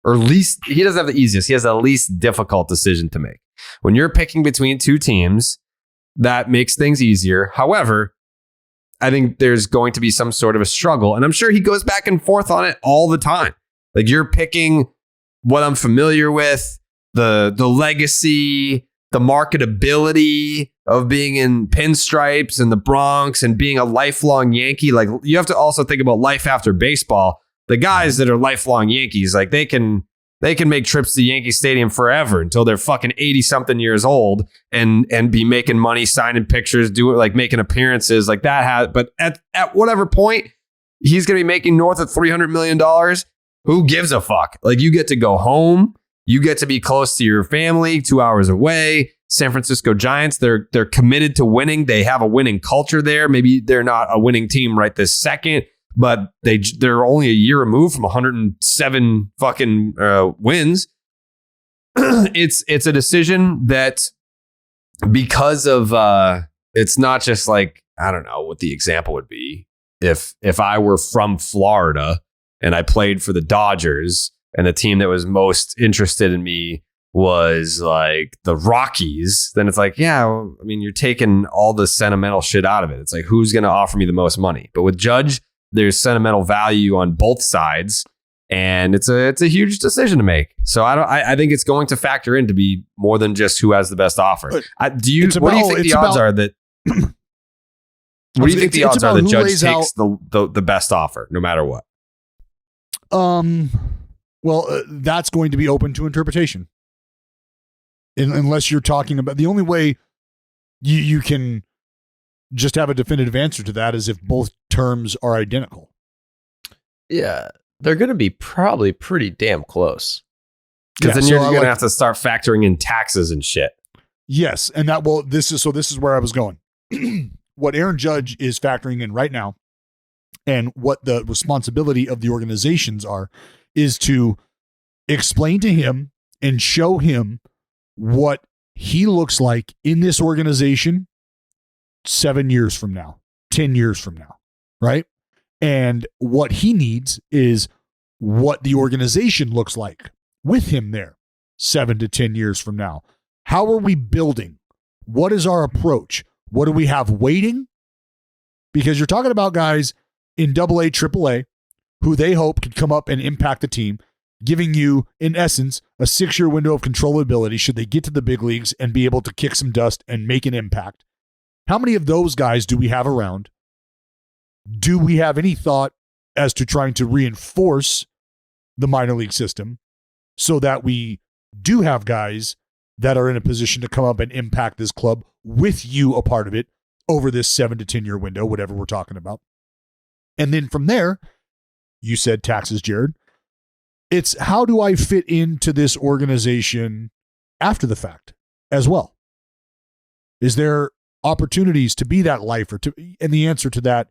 or least, he doesn't have the easiest. He has the least difficult decision to make. When you're picking between 2 teams, that makes things easier. However, I think there's going to be some sort of a struggle. And I'm sure he goes back and forth on it all the time. Like, you're picking what I'm familiar with, the legacy, the marketability of being in pinstripes and the Bronx and being a lifelong Yankee. Like, you have to also think about life after baseball. The guys that are lifelong Yankees, like, they can make trips to Yankee Stadium forever until they're fucking 80 something years old and be making money, signing pictures, making appearances like that. But at whatever point he's going to be making north of $300 million, who gives a fuck? Like, you get to go home. You get to be close to your family, 2 hours away. San Francisco Giants, they're committed to winning. They have a winning culture there. Maybe they're not a winning team right this second, but they're only a year removed from 107 fucking wins. it's a decision that because of it's not just like, I don't know what the example would be. If I were from Florida and I played for the Dodgers and the team that was most interested in me was like the Rockies, then it's like, yeah, well, I mean, you're taking all the sentimental shit out of it. It's like, who's going to offer me the most money? But with Judge, there's sentimental value on both sides, and it's a huge decision to make. So I think it's going to factor in to be more than just who has the best offer. What do you think the odds are that? What do you think the odds are that Judge takes the best offer, no matter what? Well, that's going to be open to interpretation. Unless you're talking about, the only way you can just have a definitive answer to that is if both terms are identical. Yeah, they're going to be probably pretty damn close. Because then you're going to have to start factoring in taxes and shit. Yes, and this is where I was going. What Aaron Judge is factoring in right now, and what the responsibility of the organizations are, is to explain to him and show him what he looks like in this organization 7 years from now, 10 years from now, right? And what he needs is what the organization looks like with him there 7 to 10 years from now. How are we building? What is our approach? What do we have waiting? Because you're talking about guys in AA, AAA, who they hope could come up and impact the team, giving you, in essence, a 6-year window of controllability should they get to the big leagues and be able to kick some dust and make an impact. How many of those guys do we have around? Do we have any thought as to trying to reinforce the minor league system so that we do have guys that are in a position to come up and impact this club with you a part of it over this 7 to 10 year window, whatever we're talking about? And then from there, you said taxes, Jared. It's how do I fit into this organization after the fact as well? Is there opportunities to be that lifer? And the answer to that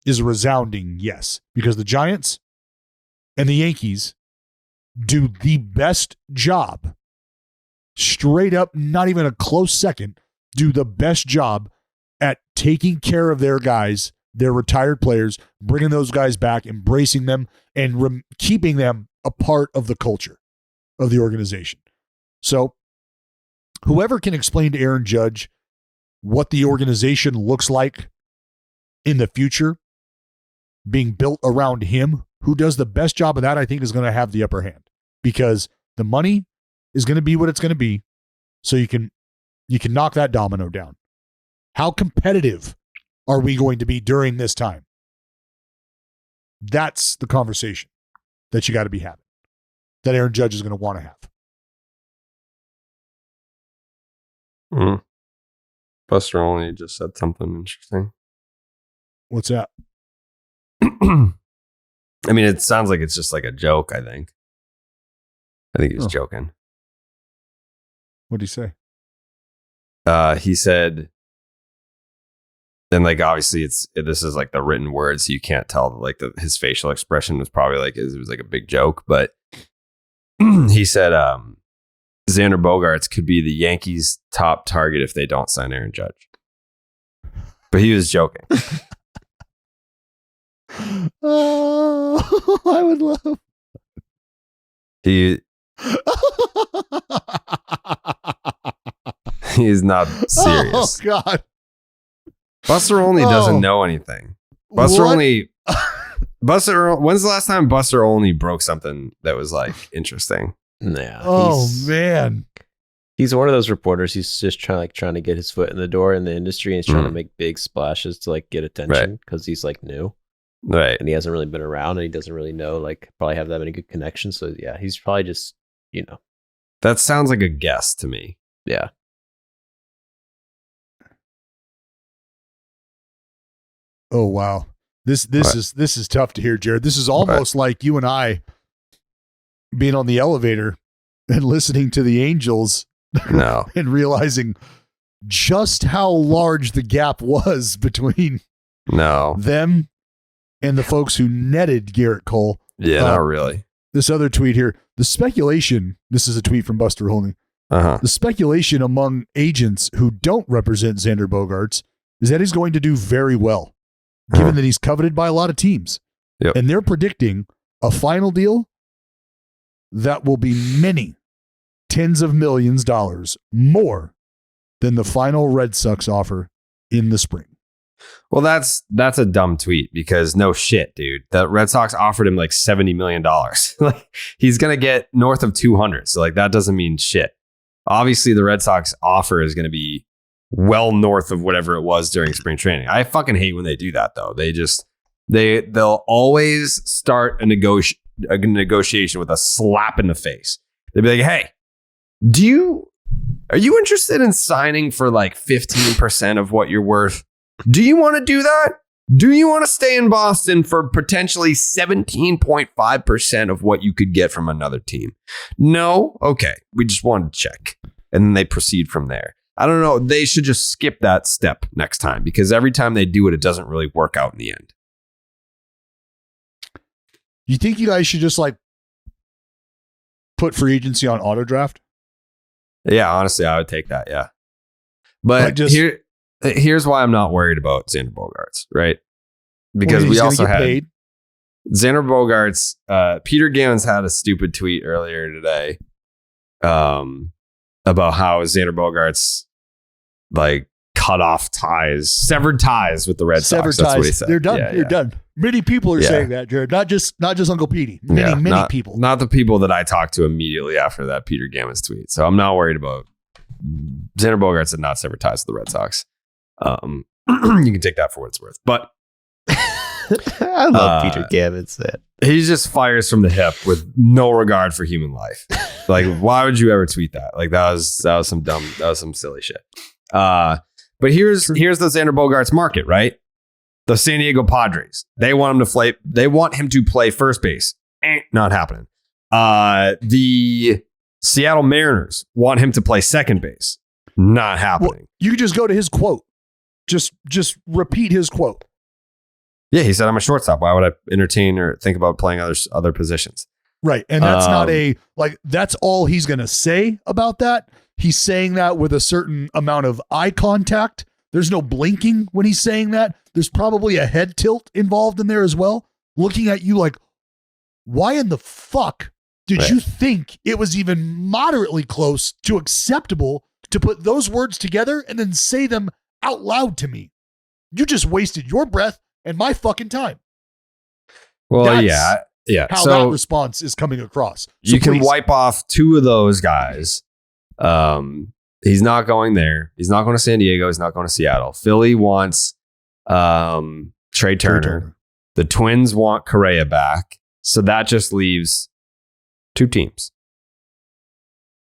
is a resounding yes, because the Giants and the Yankees do the best job, straight up, not even a close second, do the best job at taking care of their guys, their retired players, bringing those guys back, embracing them, and keeping them a part of the culture of the organization. So whoever can explain to Aaron Judge what the organization looks like in the future, being built around him, who does the best job of that, I think is going to have the upper hand, because the money is going to be what it's going to be. So you can knock that domino down. How competitive are we going to be during this time? That's the conversation that you got to be having, that Aaron Judge is going to want to have. Mm. Buster Olney just said something interesting. What's that? I mean, it sounds like it's just like a joke, I think he's joking. What did he say? He said, and like, obviously this is like the written word, so you can't tell, like his facial expression was probably like, it was like a big joke, but he said, Xander Bogaerts could be the Yankees' top target if they don't sign Aaron Judge. But he was joking. Oh, I would love. He is not serious. Oh God. Buster Olney doesn't know anything. Buster Olney. When's the last time Buster Olney broke something that was like interesting? Yeah. Oh man. He's one of those reporters. He's just trying to get his foot in the door in the industry, and he's trying to make big splashes to like get attention because he's like new. Right. And he hasn't really been around, and he doesn't really know, like, probably have that many good connections. So yeah, he's probably just, That sounds like a guess to me. Yeah. Oh wow. This is tough to hear, Jared. This is almost like you and I being on the elevator and listening to the Angels and realizing just how large the gap was between them and the folks who netted Garrett Cole. Yeah, not really. this other tweet here. The speculation, this is a tweet from Buster Holney. The speculation among agents who don't represent Xander Bogaerts is that he's going to do very well, given that he's coveted by a lot of teams. Yep. And they're predicting a final deal that will be many tens of millions of dollars more than the final Red Sox offer in the spring. Well, that's a dumb tweet because no shit, dude. The Red Sox offered him like $70 million. Like he's going to get north of 200. So like that doesn't mean shit. Obviously, the Red Sox offer is going to be well north of whatever it was during spring training. I fucking hate when they do that, though. They'll always start a negotiation with a slap in the face. They'll be like, "Hey, are you interested in signing for like 15% of what you're worth? Do you want to do that? Do you want to stay in Boston for potentially 17.5% of what you could get from another team? No? Okay. We just wanted to check." And then they proceed from there. I don't know. They should just skip that step next time because every time they do it, it doesn't really work out in the end. You think you guys should just like put free agency on auto draft? Yeah, honestly, I would take that. Yeah. But here's why I'm not worried about Xander Bogaerts, right? Because we also had paid. Xander Bogaerts. Peter Gammons had a stupid tweet earlier today about how Xander Bogaerts like cut off ties, severed ties with the Red Sox. That's what he said. They're done. They're done. Many people are saying that, Jared. Not just Uncle Petey. Many people. Not the people that I talked to immediately after that Peter Gammons tweet. So I'm not worried about Xander Bogaerts had not severed ties with the Red Sox. You can take that for what it's worth. But I love Peter Gammons. He just fires from the hip with no regard for human life. Like, why would you ever tweet that? Like, that was some silly shit. But here's the Xander Bogaerts market, right? The San Diego Padres. They want him to play first base. Not happening. The Seattle Mariners want him to play second base. Not happening. Well, you could just go to his quote. Just repeat his quote. Yeah, he said, "I'm a shortstop. Why would I entertain or think about playing other positions?" Right. And that's not that's all he's going to say about that. He's saying that with a certain amount of eye contact. There's no blinking when he's saying that. There's probably a head tilt involved in there as well. Looking at you like, why in the fuck did you think it was even moderately close to acceptable to put those words together and then say them out loud to me? You just wasted your breath and my fucking time. Well, That's yeah. How so that response is coming across. So you can wipe off two of those guys. He's not going there. He's not going to San Diego. He's not going to Seattle. Philly wants Trea Turner. The Twins want Correa back. So that just leaves two teams.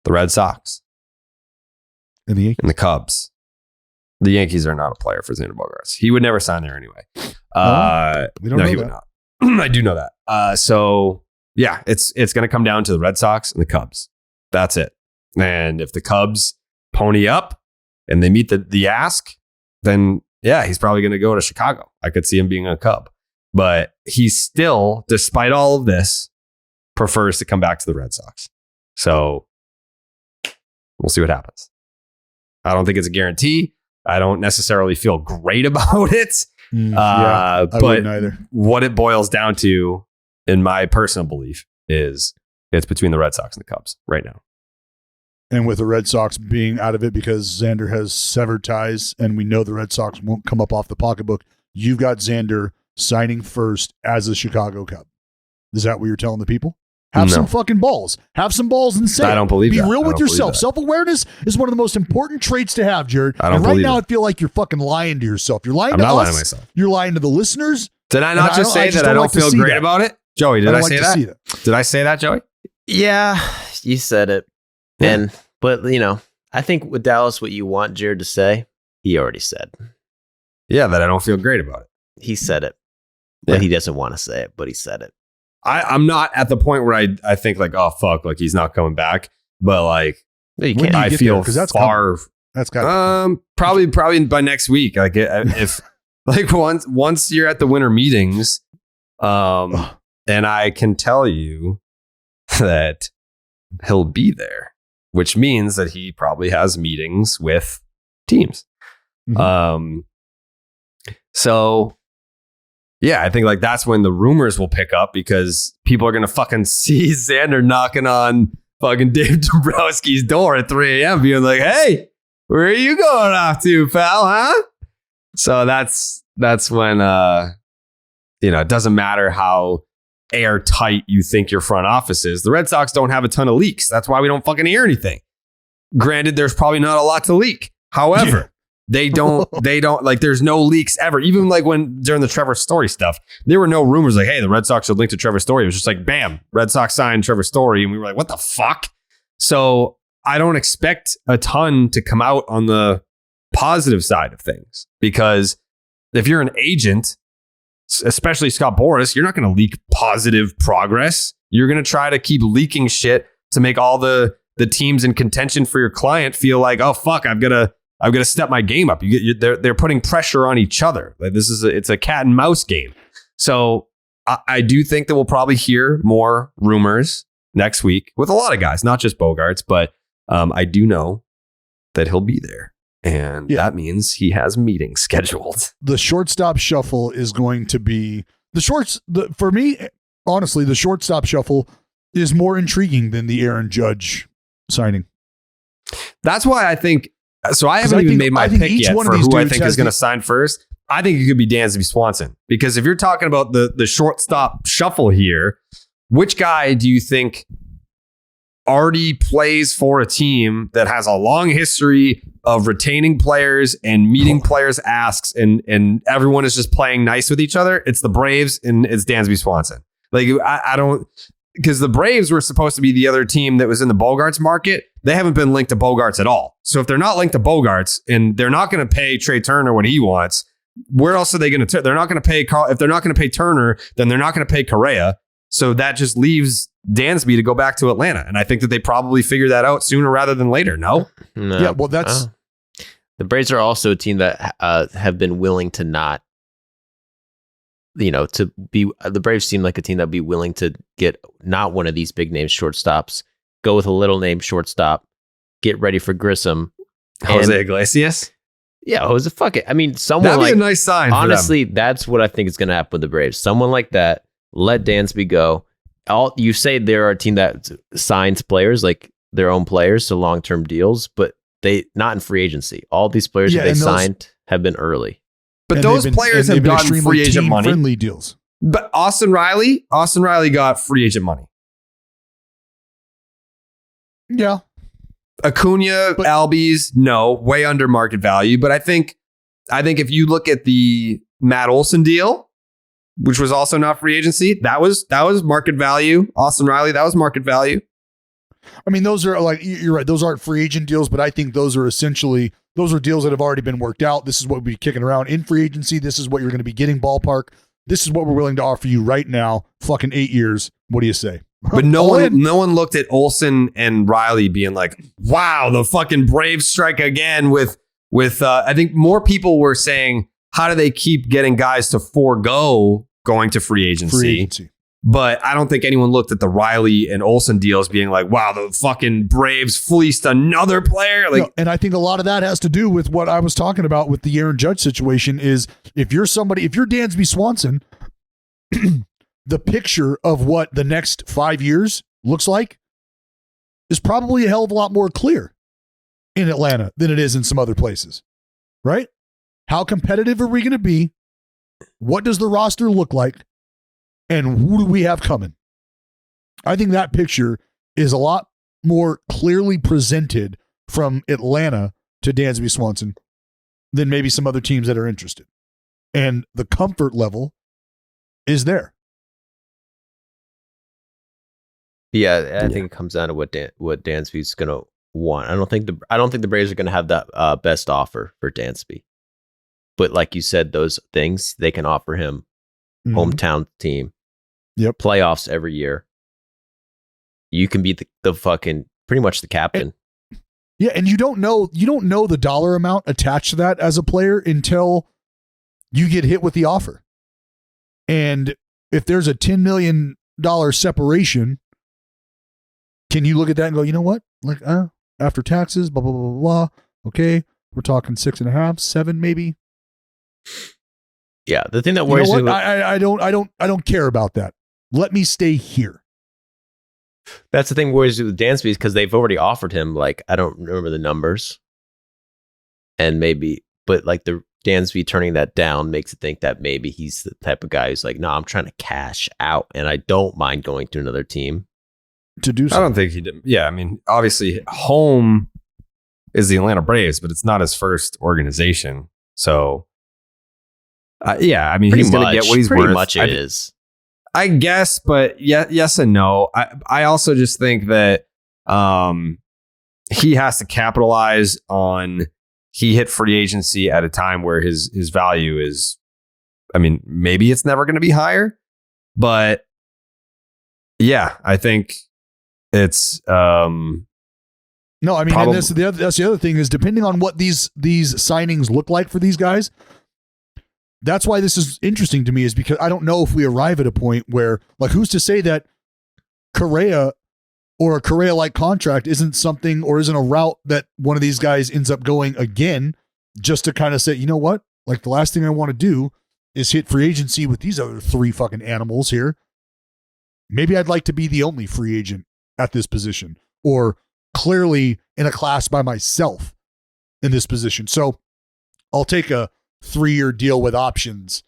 The Red Sox. And the Yankees. And the Cubs. The Yankees are not a player for Xander Bogaerts. He would never sign there anyway. We don't know he that. would not. I do know that. So yeah, it's going to come down to the Red Sox and the Cubs. That's it. And if the Cubs pony up and they meet the ask, then yeah, he's probably going to go to Chicago. I could see him being a Cub. But he still, despite all of this, prefers to come back to the Red Sox. So we'll see what happens. I don't think it's a guarantee. I don't necessarily feel great about it. I wouldn't either. What it boils down to, in my personal belief, is it's between the Red Sox and the Cubs right now. And with the Red Sox being out of it because Xander has severed ties and we know the Red Sox won't come up off the pocketbook, you've got Xander signing first as a Chicago Cub. Is that what you're telling the people? Have some fucking balls. Have some balls and say I don't believe Be that. real with yourself. Self-awareness is one of the most important traits to have, Jared. And right now, I feel like you're fucking lying to yourself. You're lying to us. I'm not lying to myself. You're lying to the listeners. Did I not just say that I don't feel great about it? Joey, did I say that? Did I say that, Joey? Yeah, you said it. But, I think with Dallas, what you want Jared to say, he already said. Yeah, that I don't feel great about it. He said it. But he doesn't want to say it, but he said it. I'm not at the point where I think like, oh, fuck, like he's not coming back. But like, I feel far. That's got probably by next week. Like if like once you're at the winter meetings, and I can tell you that he'll be there, which means that he probably has meetings with teams. Mhm. So yeah, I think like that's when the rumors will pick up because people are going to fucking see Xander knocking on fucking Dave Dombrowski's door at 3 a.m. being like, hey, where are you going off to, pal, huh? So that's when, it doesn't matter how airtight you think your front office is. The Red Sox don't have a ton of leaks. That's why we don't fucking hear anything. Granted, there's probably not a lot to leak. However, they don't like there's no leaks ever. Even like when during the Trevor Story stuff, there were no rumors like, hey, the Red Sox should link to Trevor Story. It was just like, bam, Red Sox signed Trevor Story. And we were like, what the fuck? So I don't expect a ton to come out on the positive side of things because if you're an agent, especially Scott Boras, you're not going to leak positive progress. You're going to try to keep leaking shit to make all the teams in contention for your client feel like, oh fuck, I've got to step my game up. They're putting pressure on each other. Like it's a cat and mouse game. So I do think that we'll probably hear more rumors next week with a lot of guys, not just Bogaerts, but I do know that he'll be there. And that means he has meetings scheduled. The shortstop shuffle is going to be for me, honestly, the shortstop shuffle is more intriguing than the Aaron Judge signing. That's why I think, so I haven't even made my pick yet for who I think is going to sign first. I think it could be Dansby Swanson because if you're talking about the shortstop shuffle here, which guy do you think already plays for a team that has a long history of retaining players and meeting players' asks and everyone is just playing nice with each other? It's the Braves and it's Dansby Swanson. Like I don't, because the Braves were supposed to be the other team that was in the Bogaerts market. They haven't been linked to Bogaerts at all. So if they're not linked to Bogaerts and they're not going to pay Trea Turner what he wants, where else are they going to? They're not going to pay Carl. If they're not going to pay Turner, then they're not going to pay Correa. So that just leaves Dansby to go back to Atlanta. And I think that they probably figure that out sooner rather than later. No? Yeah, well, that's... The Braves are also a team that have been willing to not, to be... The Braves seem like a team that would be willing to get not one of these big name shortstops, go with a little name shortstop, get ready for Grissom. Jose Iglesias? Yeah, Jose, fuck it. I mean, someone that'd like... be a nice sign. Honestly, that's what I think is going to happen with the Braves. Someone like that. Let Dansby go. You say they're a team that signs players, like their own players, to long-term deals, but they not in free agency. All these players that they signed have been early. But those players have gotten free agent money. Friendly deals. But Austin Riley got free agent money. Yeah. Acuna, Albies, no, way under market value. But I think if you look at the Matt Olson deal, which was also not free agency, that was market value. Austin Riley, that was market value. I mean, those are like, you're right, those aren't free agent deals, but I think those are deals that have already been worked out. This is what we'll be kicking around in free agency. This is what you're going to be getting ballpark. This is what we're willing to offer you right now. Fucking 8 years. What do you say? But no one looked at Olson and Riley being like, wow, the fucking Braves strike again with I think more people were saying, how do they keep getting guys to forego going to free agency? But I don't think anyone looked at the Riley and Olson deals being like, wow, the fucking Braves fleeced another player. Like, no, and I think a lot of that has to do with what I was talking about with the Aaron Judge situation is if you're Dansby Swanson, the picture of what the next 5 years looks like is probably a hell of a lot more clear in Atlanta than it is in some other places, right? How competitive are we going to be? What does the roster look like? And who do we have coming? I think that picture is a lot more clearly presented from Atlanta to Dansby Swanson than maybe some other teams that are interested. And the comfort level is there. Yeah, I think it comes down to what Dansby's going to want. I don't think the Braves are going to have that best offer for Dansby. But like you said, those things they can offer him, hometown team, playoffs every year. You can be the fucking pretty much the captain. And you don't know the dollar amount attached to that as a player until you get hit with the offer. And if there's a $10 million separation, can you look at that and go, you know what? Like, after taxes, blah, blah, blah, blah, blah. Okay. We're talking 6.5, 7, maybe. Yeah. The thing that You know worries me, what? I don't care about that. Let me stay here. that's the thing that worries me with Dansby is because they've already offered him, like, I don't remember the numbers. And maybe, but like the Dansby turning that down makes it think that maybe he's the type of guy who's like, no, I'm trying to cash out and I don't mind going to another team. To do so. I don't think he did. Yeah, I mean, obviously, home is the Atlanta Braves, but it's not his first organization. So, yeah, I mean, he's going to get what he's pretty worth. much it is. I guess, but yes and no. I also just think that he has to capitalize on. He hit free agency at a time where his value is. I mean, maybe it's never going to be higher, but yeah, I think it's. No, I mean, and that's the other thing is depending on what these signings look like for these guys. That's why this is interesting to me, is because I don't know if we arrive at a point where, like, who's to say that Correa or a Correa-like contract isn't something or isn't a route that one of these guys ends up going again, just to kind of say, you know what? Like, the last thing I want to do is hit free agency with these other 3 fucking animals here. Maybe I'd like to be the only free agent at this position, or clearly in a class by myself in this position. So I'll take a 3-year deal with options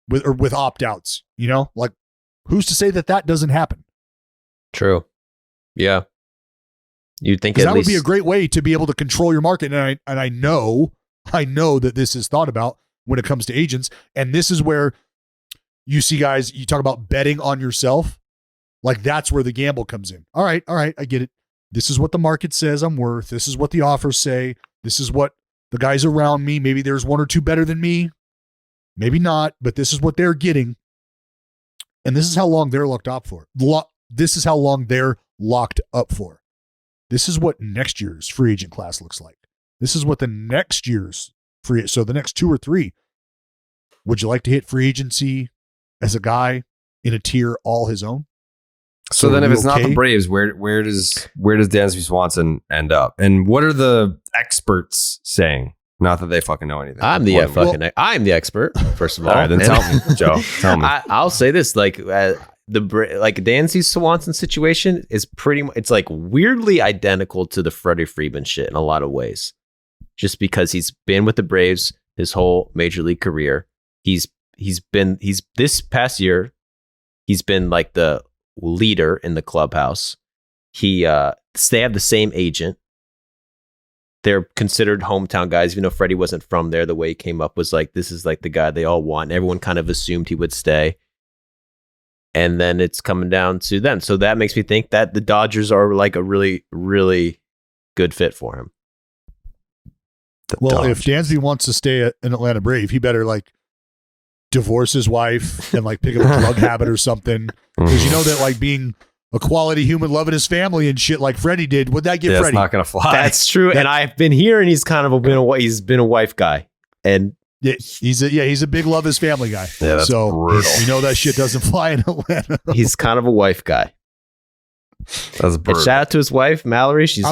with opt-outs, you know, like, who's to say that doesn't happen? True. Yeah. You'd think that would be a great way to be able to control your market. And I know that this is thought about when it comes to agents. And this is where you see guys, you talk about betting on yourself. Like, that's where the gamble comes in. All right. I get it. This is what the market says I'm worth. This is what the offers say. This is what the guys around me, maybe there's 1 or 2 better than me. Maybe not, but this is what they're getting. And this is how long they're locked up for. This is how long they're locked up for. This is what next year's free agent class looks like. This is what the next year's so the next 2 or 3. Would you like to hit free agency as a guy in a tier all his own? So then if it's not the Braves, where does Dansby Swanson end up? And what are the experts saying? Not that they fucking know anything. I'm the expert, first of all. All right, then tell me, Joe. Tell me. I'll say this, like Dansby Swanson situation is pretty much, it's like weirdly identical to the Freddie Freeman shit in a lot of ways. Just because he's been with the Braves his whole major league career. He's this past year, he's been like the leader in the clubhouse. They have the same agent. They're considered hometown guys, even though Freddie wasn't from there. The way he came up was like, this is like the guy they all want. Everyone kind of assumed he would stay. And then it's coming down to them. So that makes me think that the Dodgers are like a really, really good fit for him. If Dansby wants to stay an Atlanta Brave, he better like divorce his wife and like pick up a drug habit or something. Because you know that like being a quality human, loving his family and shit like Freddie did, would that get Freddie? That's not going to fly. That's true. And I've been hearing he's kind of been a wife guy. And yeah, he's a big love his family guy. Yeah, that's so brutal. You know that shit doesn't fly in Atlanta. He's kind of a wife guy. That's brutal. And shout out to his wife, Mallory. She's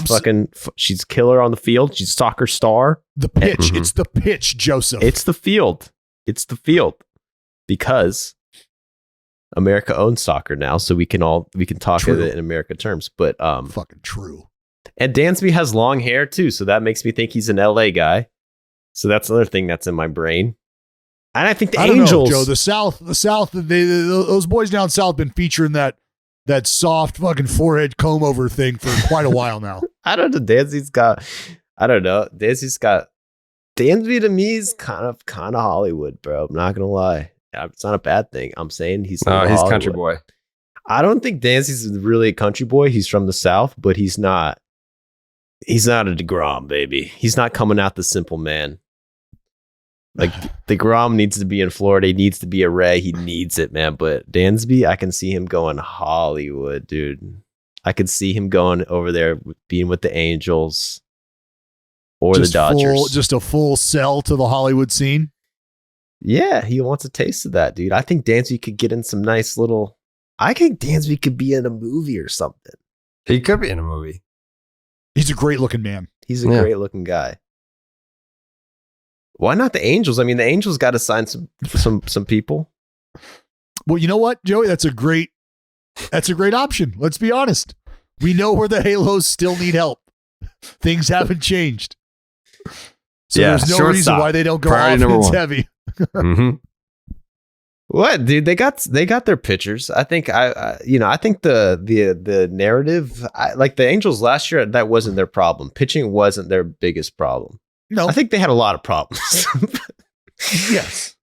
she's killer on the field. She's soccer star. The pitch. It's the pitch, Joseph. It's the field. It's the field. Because America owns soccer now, so we can talk of it in America terms. But fucking true. And Dansby has long hair too, so that makes me think he's an LA guy. So that's another thing that's in my brain. And I think the Angels, Joe, the South, those boys down south been featuring that soft fucking forehead comb over thing for quite a while now. I don't know. Dansby to me is kind of Hollywood, bro. I'm not gonna lie. It's not a bad thing. I'm saying he's country boy. I don't think Dansby's really a country boy. He's from the South, but he's not a deGrom, baby. He's not coming out the simple man. Like deGrom needs to be in Florida. He needs to be a Ray. He needs it, man. But Dansby, I can see him going Hollywood, dude. I could see him going over there, being with the Angels or the Dodgers. Just a full sell to the Hollywood scene. Yeah, he wants a taste of that, dude. I think Dansby could get in some nice little. I think Dansby could be in a movie or something. He could be in a movie. He's a great looking man. He's a great looking guy. Why not the Angels? I mean, the Angels got to sign some people. Well, you know what, Joey? That's a great option. Let's be honest. We know where the Halos still need help. Things haven't changed. So there's no reason why they don't go offense heavy. Mm-hmm. What, dude? They got their pitchers. I think I think the narrative, like the Angels last year, that wasn't their problem. Pitching wasn't their biggest problem. No, I think they had a lot of problems. Yes,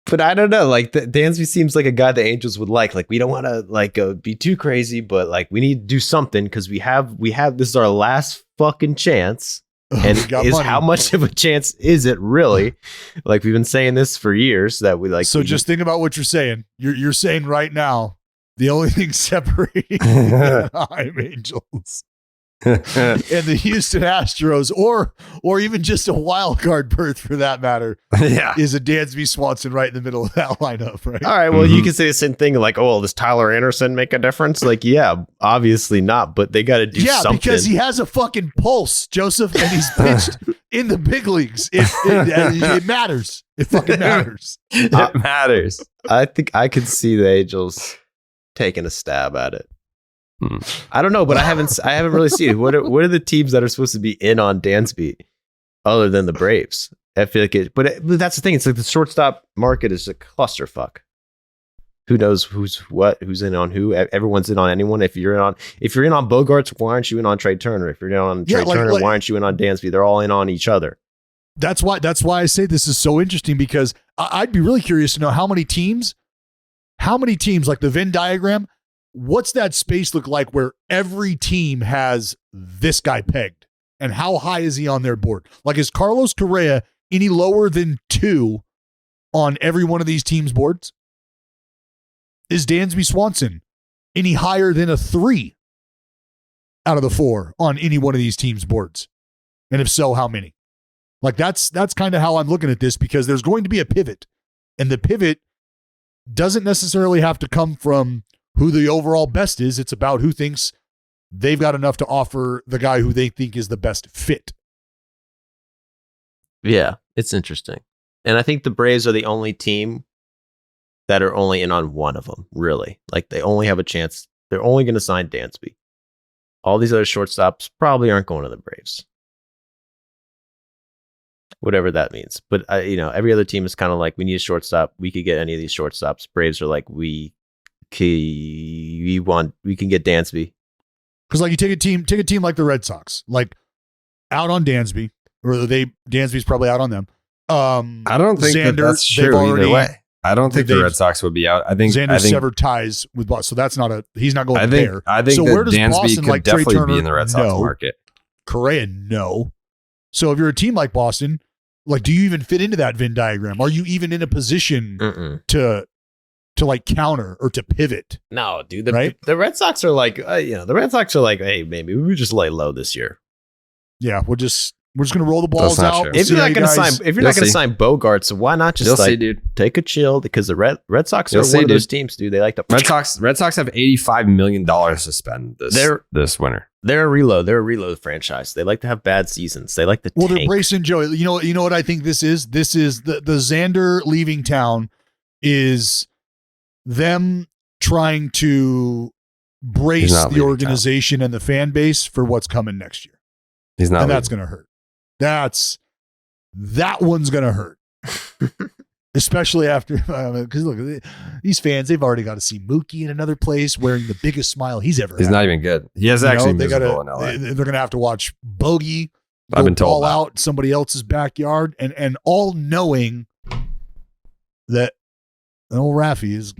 but I don't know. Like Dansby seems like a guy the Angels would like. Like we don't want to be too crazy, but like we need to do something because we have this is our last fucking chance. And how much of a chance is it really? Like we've been saying this for years that we like. So just think about what you're saying. You're saying right now the only thing separating the Anaheim Angels and the Houston Astros, or even just a wild card berth for that matter, is a Dansby Swanson right in the middle of that lineup, right? All right. Well, you can say the same thing like, oh, does Tyler Anderson make a difference? Like, yeah, obviously not, but they got to do something. Yeah, because he has a fucking pulse, Joseph, and he's pitched in the big leagues. It matters. It fucking matters. It matters. I think I could see the Angels taking a stab at it. I don't know, but I haven't really seen it. What are the teams that are supposed to be in on Dansby other than the Braves? I feel like but that's the thing. It's like the shortstop market is a clusterfuck. Who knows who's in on who? Everyone's in on anyone. If you're in on Bogaerts, why aren't you in on Trea Turner? If you're in on Trea Turner, why aren't you in on Dansby? They're all in on each other. That's why I say this is so interesting, because I'd be really curious to know how many teams like the Venn diagram. What's that space look like where every team has this guy pegged, and how high is he on their board? Like, is Carlos Correa any lower than 2 on every one of these teams' boards? Is Dansby Swanson any higher than a 3 out of the 4 on any one of these teams' boards? And if so, how many? Like, that's kind of how I'm looking at this, because there's going to be a pivot, and the pivot doesn't necessarily have to come from who the overall best is. It's about who thinks they've got enough to offer the guy who they think is the best fit. Yeah, it's interesting. And I think the Braves are the only team that are only in on one of them, really. Like, they only have a chance. They're only going to sign Dansby. All these other shortstops probably aren't going to the Braves. Whatever that means. But, every other team is kind of like, we need a shortstop. We could get any of these shortstops. Braves are like, we can get Dansby. Because like you take a team like the Red Sox, like out on Dansby, or Dansby's probably out on them. I don't think that's true either way. I don't think the Red Sox would be out. I think Xander severed ties with Boston, so that's he's not going there. I think so that where does Dansby Boston, could like definitely Trea Turner, be in the Red Sox market. Correa, no. So if you're a team like Boston, like, do you even fit into that Venn diagram? Are you even in a position to like counter or to pivot? No, dude. The Red Sox are like, hey, maybe we just lay low this year. Yeah, we're just gonna roll the balls out. If you're not gonna sign Bogaerts, why not just take a chill? Because the Red Sox are one of those teams, dude. They like to Red Sox have $85 million to spend this winter. They're a reload. They're a reload franchise. They like to have bad seasons. They like to tank. They're bracing Joey. You know what I think this is? This is the Xander leaving town is them trying to brace the organization and the fan base for what's coming next year. He's not, and that's going to hurt. That one's going to hurt, especially after, because look, these fans, they've already got to see Mookie in another place wearing the biggest smile he's ever had. He's not even good. He has actually miserable in LA. They're going to have to watch Bogey ball out in somebody else's backyard, and all knowing that old Raffy is,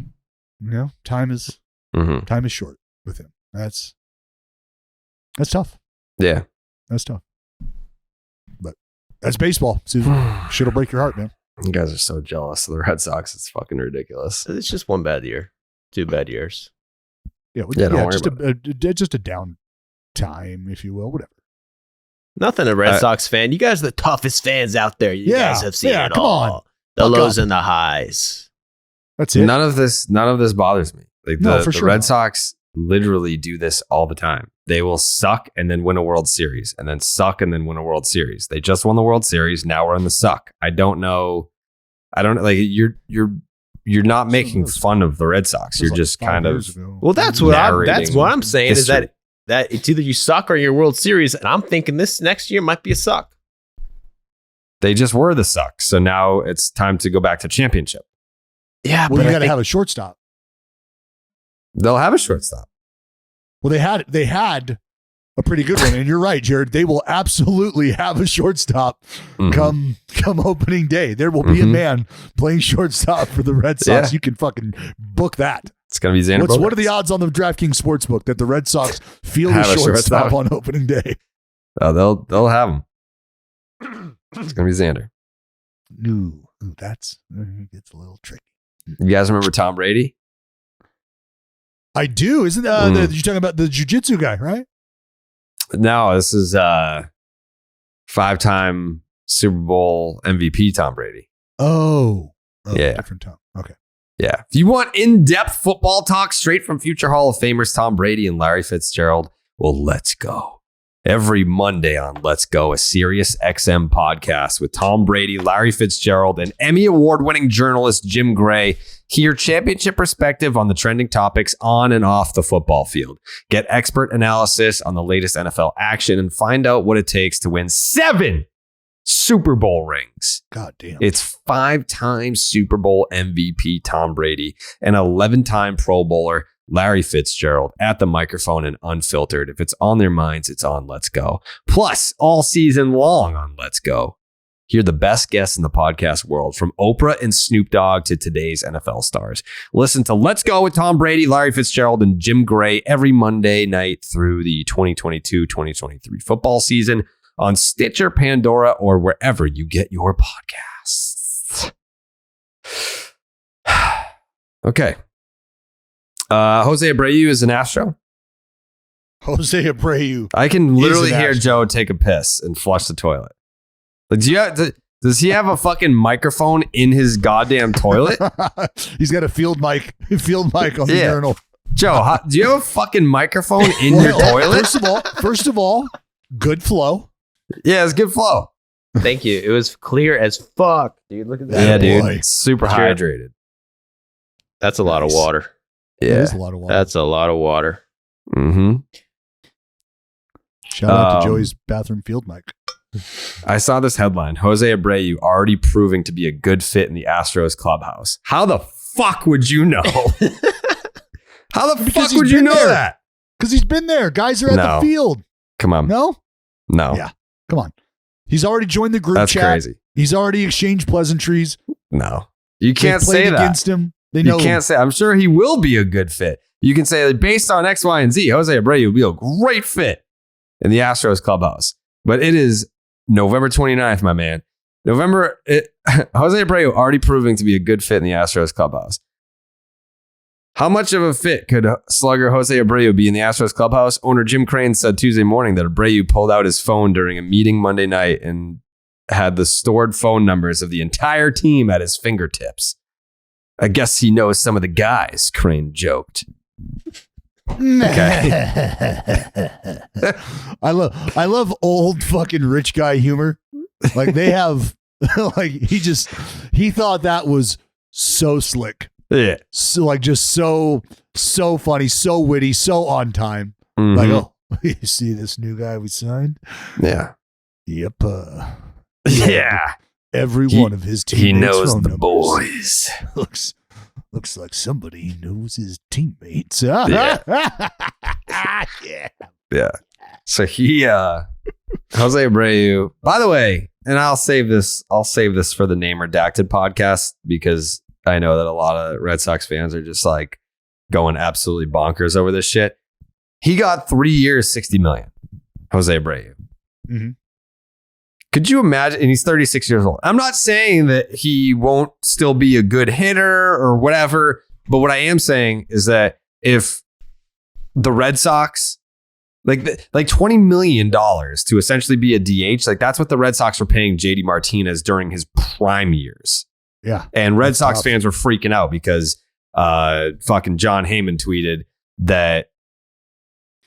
time is short with him. That's tough. Yeah. That's tough. But that's baseball, Susan. Shit'll break your heart, man. You guys are so jealous of the Red Sox. It's fucking ridiculous. It's just one bad year. 2 bad years. Yeah, just a down time, if you will, whatever. Nothing a Red Sox fan. You guys are the toughest fans out there. You guys have seen it all. The lows and the highs. That's it. None of this bothers me. Like the Red Sox, literally do this all the time. They will suck and then win a World Series, and then suck and then win a World Series. They just won the World Series. Now we're in the suck. I don't know. Like you're not making fun of the Red Sox. You're just kind of. Well, that's what I'm saying history. Is that it's either you suck or you're World Series, and I'm thinking this next year might be a suck. They just were the suck, so now it's time to go back to championship. Yeah, well, you got to have a shortstop. They'll have a shortstop. Well, they had a pretty good one, and you're right, Jared. They will absolutely have a shortstop come opening day. There will be a man playing shortstop for the Red Sox. Yeah. You can fucking book that. It's gonna be Xander Bogaerts. What are the odds on the DraftKings Sportsbook that the Red Sox field a shortstop on opening day? Oh, they'll have him. It's gonna be Xander. Ooh, that's gets a little tricky. You guys remember Tom Brady? I do. Isn't you're talking about the jiu-jitsu guy, right? No, this is 5-time Super Bowl MVP Tom Brady. Oh, yeah. Different Tom. Okay. Yeah. If you want in-depth football talk straight from future Hall of Famers Tom Brady and Larry Fitzgerald, well, let's go. Every Monday on Let's Go, a Sirius XM podcast with Tom Brady, Larry Fitzgerald, and Emmy Award-winning journalist Jim Gray. Hear championship perspective on the trending topics on and off the football field. Get expert analysis on the latest NFL action and find out what it takes to win 7 Super Bowl rings. God damn. It's 5-time Super Bowl MVP Tom Brady and 11-time Pro Bowler Larry Fitzgerald at the microphone and unfiltered. If it's on their minds, it's on Let's Go. Plus, all season long on Let's Go. Hear the best guests in the podcast world, from Oprah and Snoop Dogg to today's NFL stars. Listen to Let's Go with Tom Brady, Larry Fitzgerald, and Jim Gray every Monday night through the 2022-2023 football season on Stitcher, Pandora, or wherever you get your podcasts. Okay. José Abreu is an Astro. José Abreu. I can literally hear Joe take a piss and flush the toilet. Like, does he have a fucking microphone in his goddamn toilet? He's got a field mic on the urinal. Joe, do you have a fucking microphone in your toilet? First of all, good flow. Yeah, it's good flow. Thank you. It was clear as fuck, dude. Look at that. Yeah, dude. Boy. Super hydrated. That's a lot of water. Yeah, that is a lot of water. That's a lot of water. Mm-hmm. Shout out to Joey's bathroom field mic. I saw this headline: José Abreu already proving to be a good fit in the Astros clubhouse. How the fuck would you know? How the fuck would you know that? Because he's been there. Guys are at the field. Come on. No. Yeah. Come on. He's already joined the group chat. That's crazy. He's already exchanged pleasantries. No, you can't say that against him. They know. You can't say. I'm sure he will be a good fit. You can say that based on X, Y, and Z, José Abreu will be a great fit in the Astros clubhouse. But it is November 29th, my man. José Abreu already proving to be a good fit in the Astros clubhouse. How much of a fit could slugger José Abreu be in the Astros clubhouse? Owner Jim Crane said Tuesday morning that Abreu pulled out his phone during a meeting Monday night and had the stored phone numbers of the entire team at his fingertips. I guess he knows some of the guys, Crane joked. Okay. I love old fucking rich guy humor. Like they have like he thought that was so slick. Yeah. So like just so funny, so witty, so on time. Mm-hmm. Like, oh, you see this new guy we signed? Yeah. Yep. Yeah. Every one of his teammates. He knows the numbers. boys. Looks like somebody knows his teammates. Yeah. Yeah. So he José Abreu, by the way, and I'll save this for the Name Redacted podcast because I know that a lot of Red Sox fans are just like going absolutely bonkers over this shit. He got 3 years, $60 million. José Abreu. Mm-hmm. Could you imagine? And he's 36 years old. I'm not saying that he won't still be a good hitter or whatever, but what I am saying is that if the Red Sox, like $20 million to essentially be a DH, like that's what the Red Sox were paying JD Martinez during his prime years. Yeah. And Red Sox fans were freaking out because fucking John Heyman tweeted that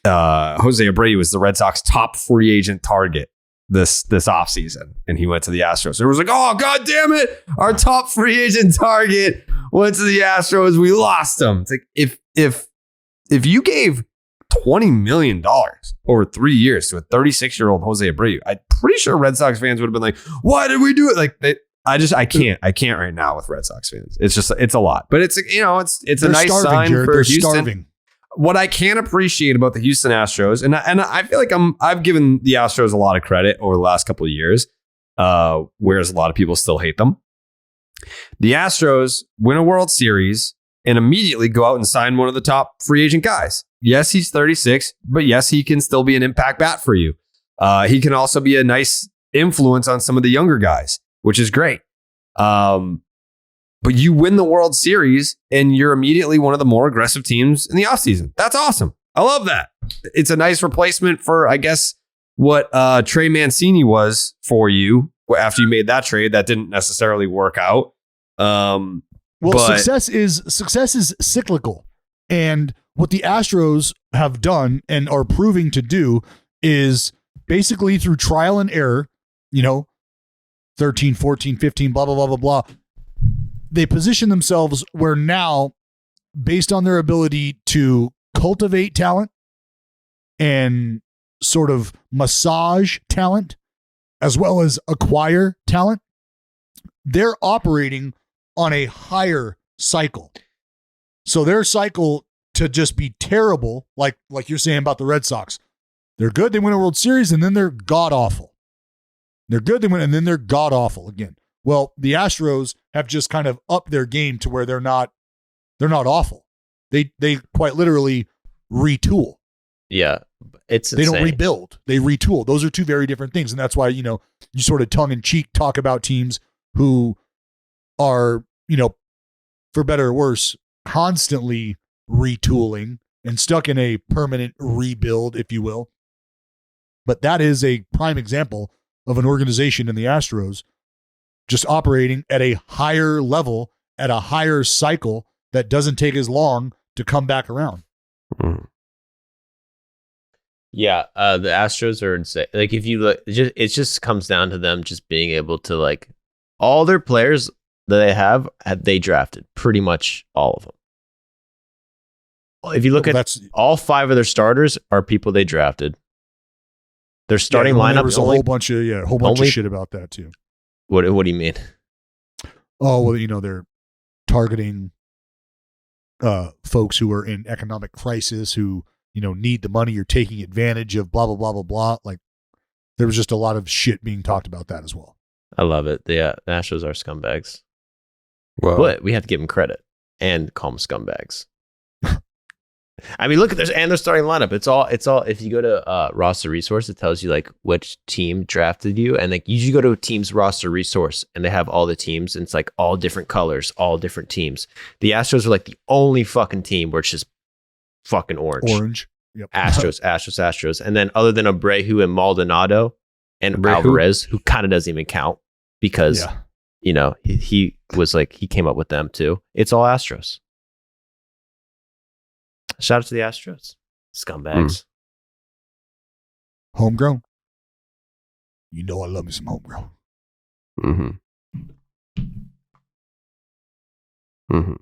José Abreu was the Red Sox top free agent target this offseason, and he went to the Astros. It was like, oh, God damn it. Our top free agent target went to the Astros. We lost him. It's like, if you gave $20 million over 3 years to a 36-year-old José Abreu, I'm pretty sure Red Sox fans would have been like, why did we do it? Like, I can't right now with Red Sox fans. It's a lot, but it's a nice sign Jared. for They're Houston. Starving. What I can appreciate about the Houston Astros, and I feel like I've given the Astros a lot of credit over the last couple of years, whereas a lot of people still hate them. The Astros win a World Series and immediately go out and sign one of the top free agent guys. Yes, he's 36, but yes, he can still be an impact bat for you. He can also be a nice influence on some of the younger guys, which is great. But you win the World Series and you're immediately one of the more aggressive teams in the offseason. That's awesome. I love that. It's a nice replacement for, I guess, what Trey Mancini was for you after you made that trade. That didn't necessarily work out. Success is cyclical. And what the Astros have done and are proving to do is basically through trial and error, 13, 14, 15, blah, blah, blah, blah, blah. They position themselves where now, based on their ability to cultivate talent and sort of massage talent, as well as acquire talent, they're operating on a higher cycle. So their cycle to just be terrible, like you're saying about the Red Sox, they're good, they win a World Series, and then they're god-awful. They're good, they win, and then they're god-awful again. Well, the Astros have just kind of upped their game to where they're not awful. They quite literally retool. Yeah, it's they insane. don't rebuild. They retool. Those are two very different things, and that's why you sort of tongue in cheek talk about teams who are for better or worse constantly retooling and stuck in a permanent rebuild, if you will. But that is a prime example of an organization in the Astros just operating at a higher level, at a higher cycle that doesn't take as long to come back around. Mm. Yeah, the Astros are insane. Like, if you look, it just comes down to them just being able to, like, all their players that they have they drafted, pretty much all of them. If you look at all 5 of their starters are people they drafted. Their starting lineup. There was a whole bunch of shit about that too. What do you mean? Oh, well, they're targeting folks who are in economic crisis, who need the money, or taking advantage of blah blah blah blah blah. Like, there was just a lot of shit being talked about that as well. I love it. The Astros are scumbags. Well, but we have to give them credit and call them scumbags. I mean, look at their starting lineup. It's all. If you go to roster resource, it tells you like which team drafted you, and like you usually go to a team's roster resource, and they have all the teams, and it's like all different colors, all different teams. The Astros are like the only fucking team where it's just fucking orange. Orange. Yep. Astros, and then other than Abreu and Maldonado and Alvarez, who kind of doesn't even count because he was like he came up with them too. It's all Astros. Shout out to the Astros. Scumbags. Homegrown. I love me some homegrown. Mm-hmm. Mm-hmm.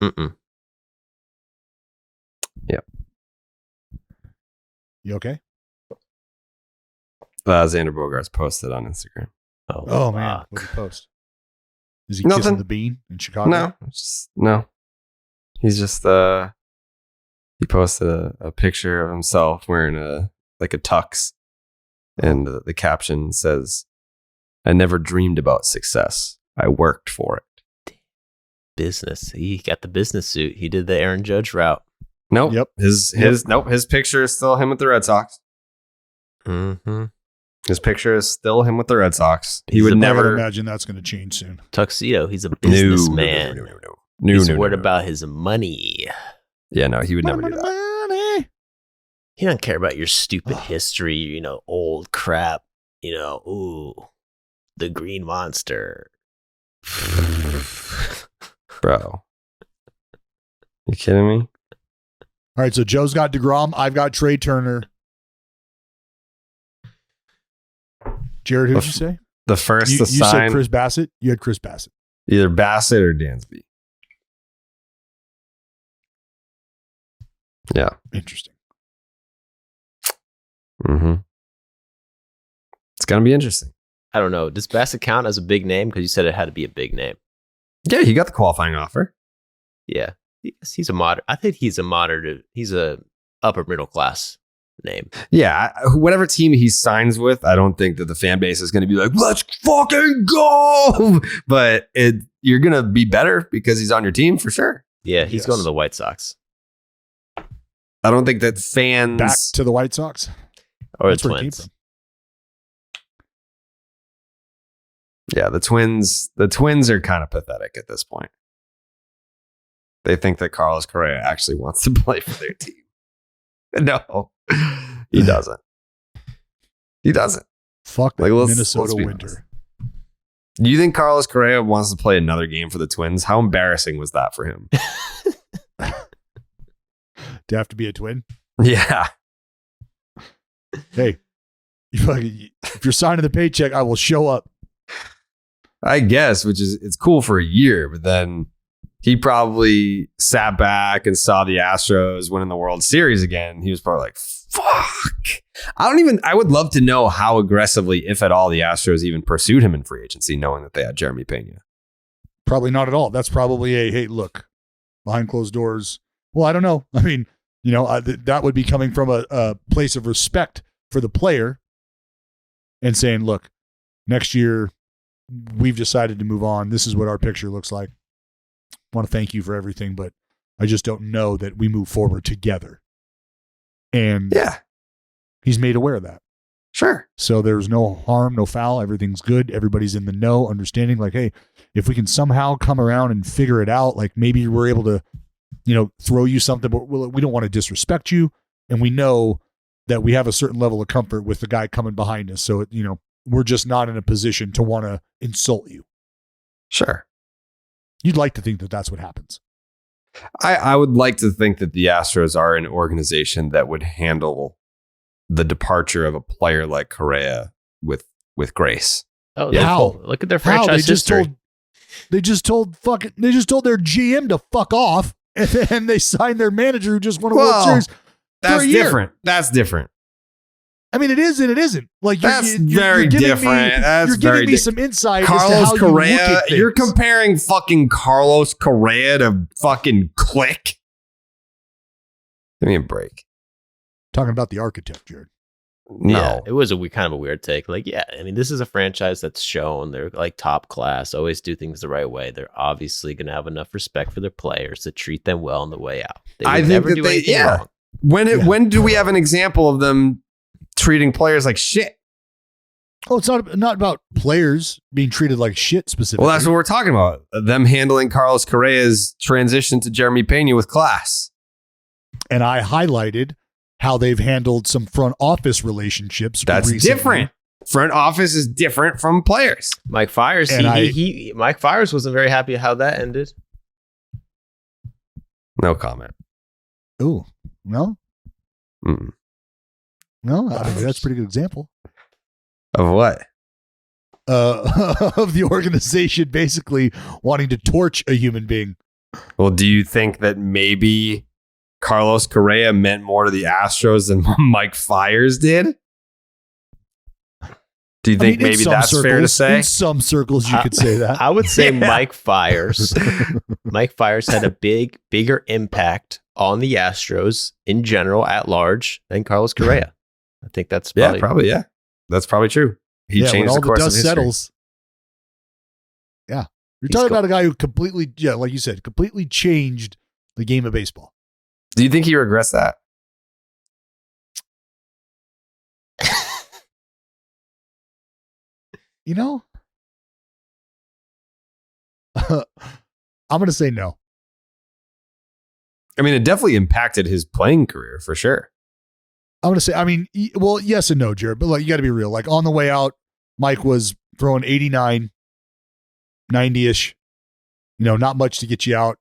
Mm-mm. Yep. You okay? Xander Bogaerts posted on Instagram. Oh man. What'd he post? Is he kissing the bean in Chicago? No. He's just he posted a picture of himself wearing a tux, and the caption says, "I never dreamed about success. I worked for it." Business. He got the business suit. He did the Aaron Judge route. Nope. Yep. His picture is still him with the Red Sox. Mm-hmm. His picture is still him with the Red Sox. He I would would never imagine that's going to change soon. Tuxedo. He's a businessman. No. He's worried about his money. Yeah, no, he would never do that. Money. He doesn't care about your stupid history, old crap. The green monster. Bro. You kidding me? All right, so Joe's got deGrom. I've got Trea Turner. Jared, who'd you say? The first You to said sign Chris Bassett. You had Chris Bassett. either Bassett or Dansby. Yeah. Interesting. Mm-hmm. It's gonna be interesting. I don't know. Does Bassett count as a big name? Because you said it had to be a big name. Yeah, he got the qualifying offer. Yeah. He's a moderate. I think he's a moderate. He's a upper middle class name. Yeah, whatever team he signs with, I don't think that the fan base is going to be like, let's fucking go. But you're going to be better because he's on your team for sure. Yeah, he's going to the White Sox. I don't think that fans... Back to the White Sox? Or That's the where it came Twins. from. Yeah, the Twins are kind of pathetic at this point. They think that Carlos Correa actually wants to play for their team. No, he doesn't. He doesn't. Fuck that Minnesota let's be winter. honest. Do you think Carlos Correa wants to play another game for the Twins? How embarrassing was that for him? To have to be a Twin? Yeah. Hey, if you're signing the paycheck, I will show up. I guess, it's cool for a year, but then he probably sat back and saw the Astros winning the World Series again. He was probably like, fuck. I would love to know how aggressively, if at all, the Astros even pursued him in free agency, knowing that they had Jeremy Pena. Probably not at all. That's probably hey, look, behind closed doors. Well, I don't know. I mean, that would be coming from a place of respect for the player and saying, look, next year, we've decided to move on. This is what our picture looks like. I want to thank you for everything, but I just don't know that we move forward together. And yeah, he's made aware of that. Sure. So there's no harm, no foul. Everything's good. Everybody's in the know, understanding like, hey, if we can somehow come around and figure it out, like maybe we're able to, throw you something, but we don't want to disrespect you. And we know that we have a certain level of comfort with the guy coming behind us. So, we're just not in a position to want to insult you. Sure. You'd like to think that that's what happens. I would like to think that the Astros are an organization that would handle the departure of a player like Correa with grace. Oh, yeah. How? Look at their franchise history. They just told their GM to fuck off, and then they signed their manager who just won a World Series. That's different. That's different. I mean, it is and it isn't. Like that's very different. You're giving me some insight. Carlos as to how Correa. you look at You're comparing fucking Carlos Correa to fucking Click. Give me a break. Talking about the architect, Jared. No, yeah, it was kind of a weird take. Like, yeah, I mean, this is a franchise that's shown they're like top class, always do things the right way. They're obviously going to have enough respect for their players to treat them well on the way out. I think never do anything wrong. When do we have an example of them treating players like shit? Oh, it's not about players being treated like shit specifically. Well, that's what we're talking about. Them handling Carlos Correa's transition to Jeremy Pena with class. And I highlighted how they've handled some front office relationships. That's recently. Different. Front office is different from players. Mike Fiers, Mike Fiers wasn't very happy how that ended. No comment. Ooh, no? Mm-mm. No, I mean, that's a pretty good example. Of what? Of the organization basically wanting to torch a human being. Well, do you think that maybe Carlos Correa meant more to the Astros than Mike Fiers did? Do you think maybe that's fair to say? In some circles, you could say that. I would say Mike Fiers. Mike Fiers had a bigger impact on the Astros in general at large than Carlos Correa. I think that's probably, yeah. That's probably true. He changed the course of history. Settles. Yeah. You're talking about a guy who completely, like you said, completely changed the game of baseball. Do you think he regrets that? I'm going to say no. I mean, it definitely impacted his playing career for sure. I'm going to say, well, yes and no, Jared, but you got to be real. Like on the way out, Mike was throwing 89, 90-ish, not much to get you out.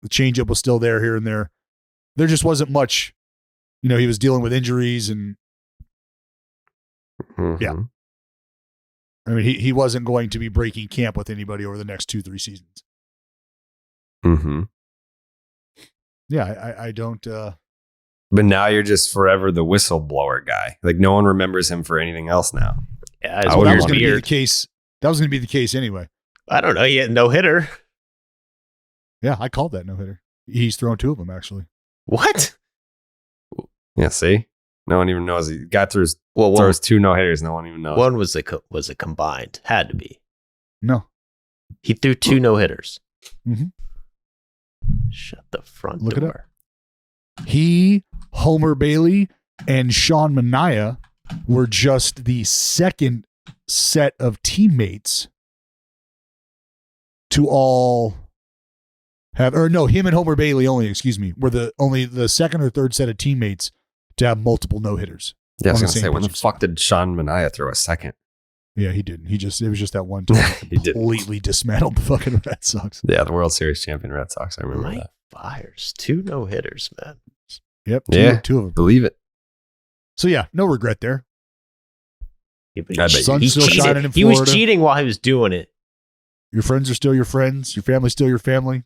The changeup was still there here and there. there just wasn't much. He was dealing with injuries and yeah. I mean, he wasn't going to be breaking camp with anybody over the next 2-3 seasons. Mm-hmm. Yeah, I don't. But now you're just forever the whistleblower guy. Like no one remembers him for anything else now. Yeah, that was going to be the case. That was going to be the case anyway. I don't know. He had no hitter. Yeah, I called that no hitter. He's thrown 2 of them actually. What? Yeah, see, no one even knows. He got through his throws 2 no hitters. No one even knows. One was a combined. Had to be. No, he threw 2 no hitters. Mm-hmm. Shut the front Look door. It up. He, Homer Bailey, and Sean Manaea were just the second set of teammates to all have, or no, him and Homer Bailey only, were the second or third set of teammates to have multiple no-hitters. Yeah, I was going to say, when the fuck did Sean Manaea throw a second? Yeah, he didn't. It was just that one time. He completely dismantled the fucking Red Sox. Yeah, the World Series champion Red Sox. I remember that. Fires 2 no hitters, man. Yep. Two of them. Believe it. So yeah, no regret there. Yeah, but he still shining in Florida. He was cheating while he was doing it. Your friends are still your friends. Your family's still your family.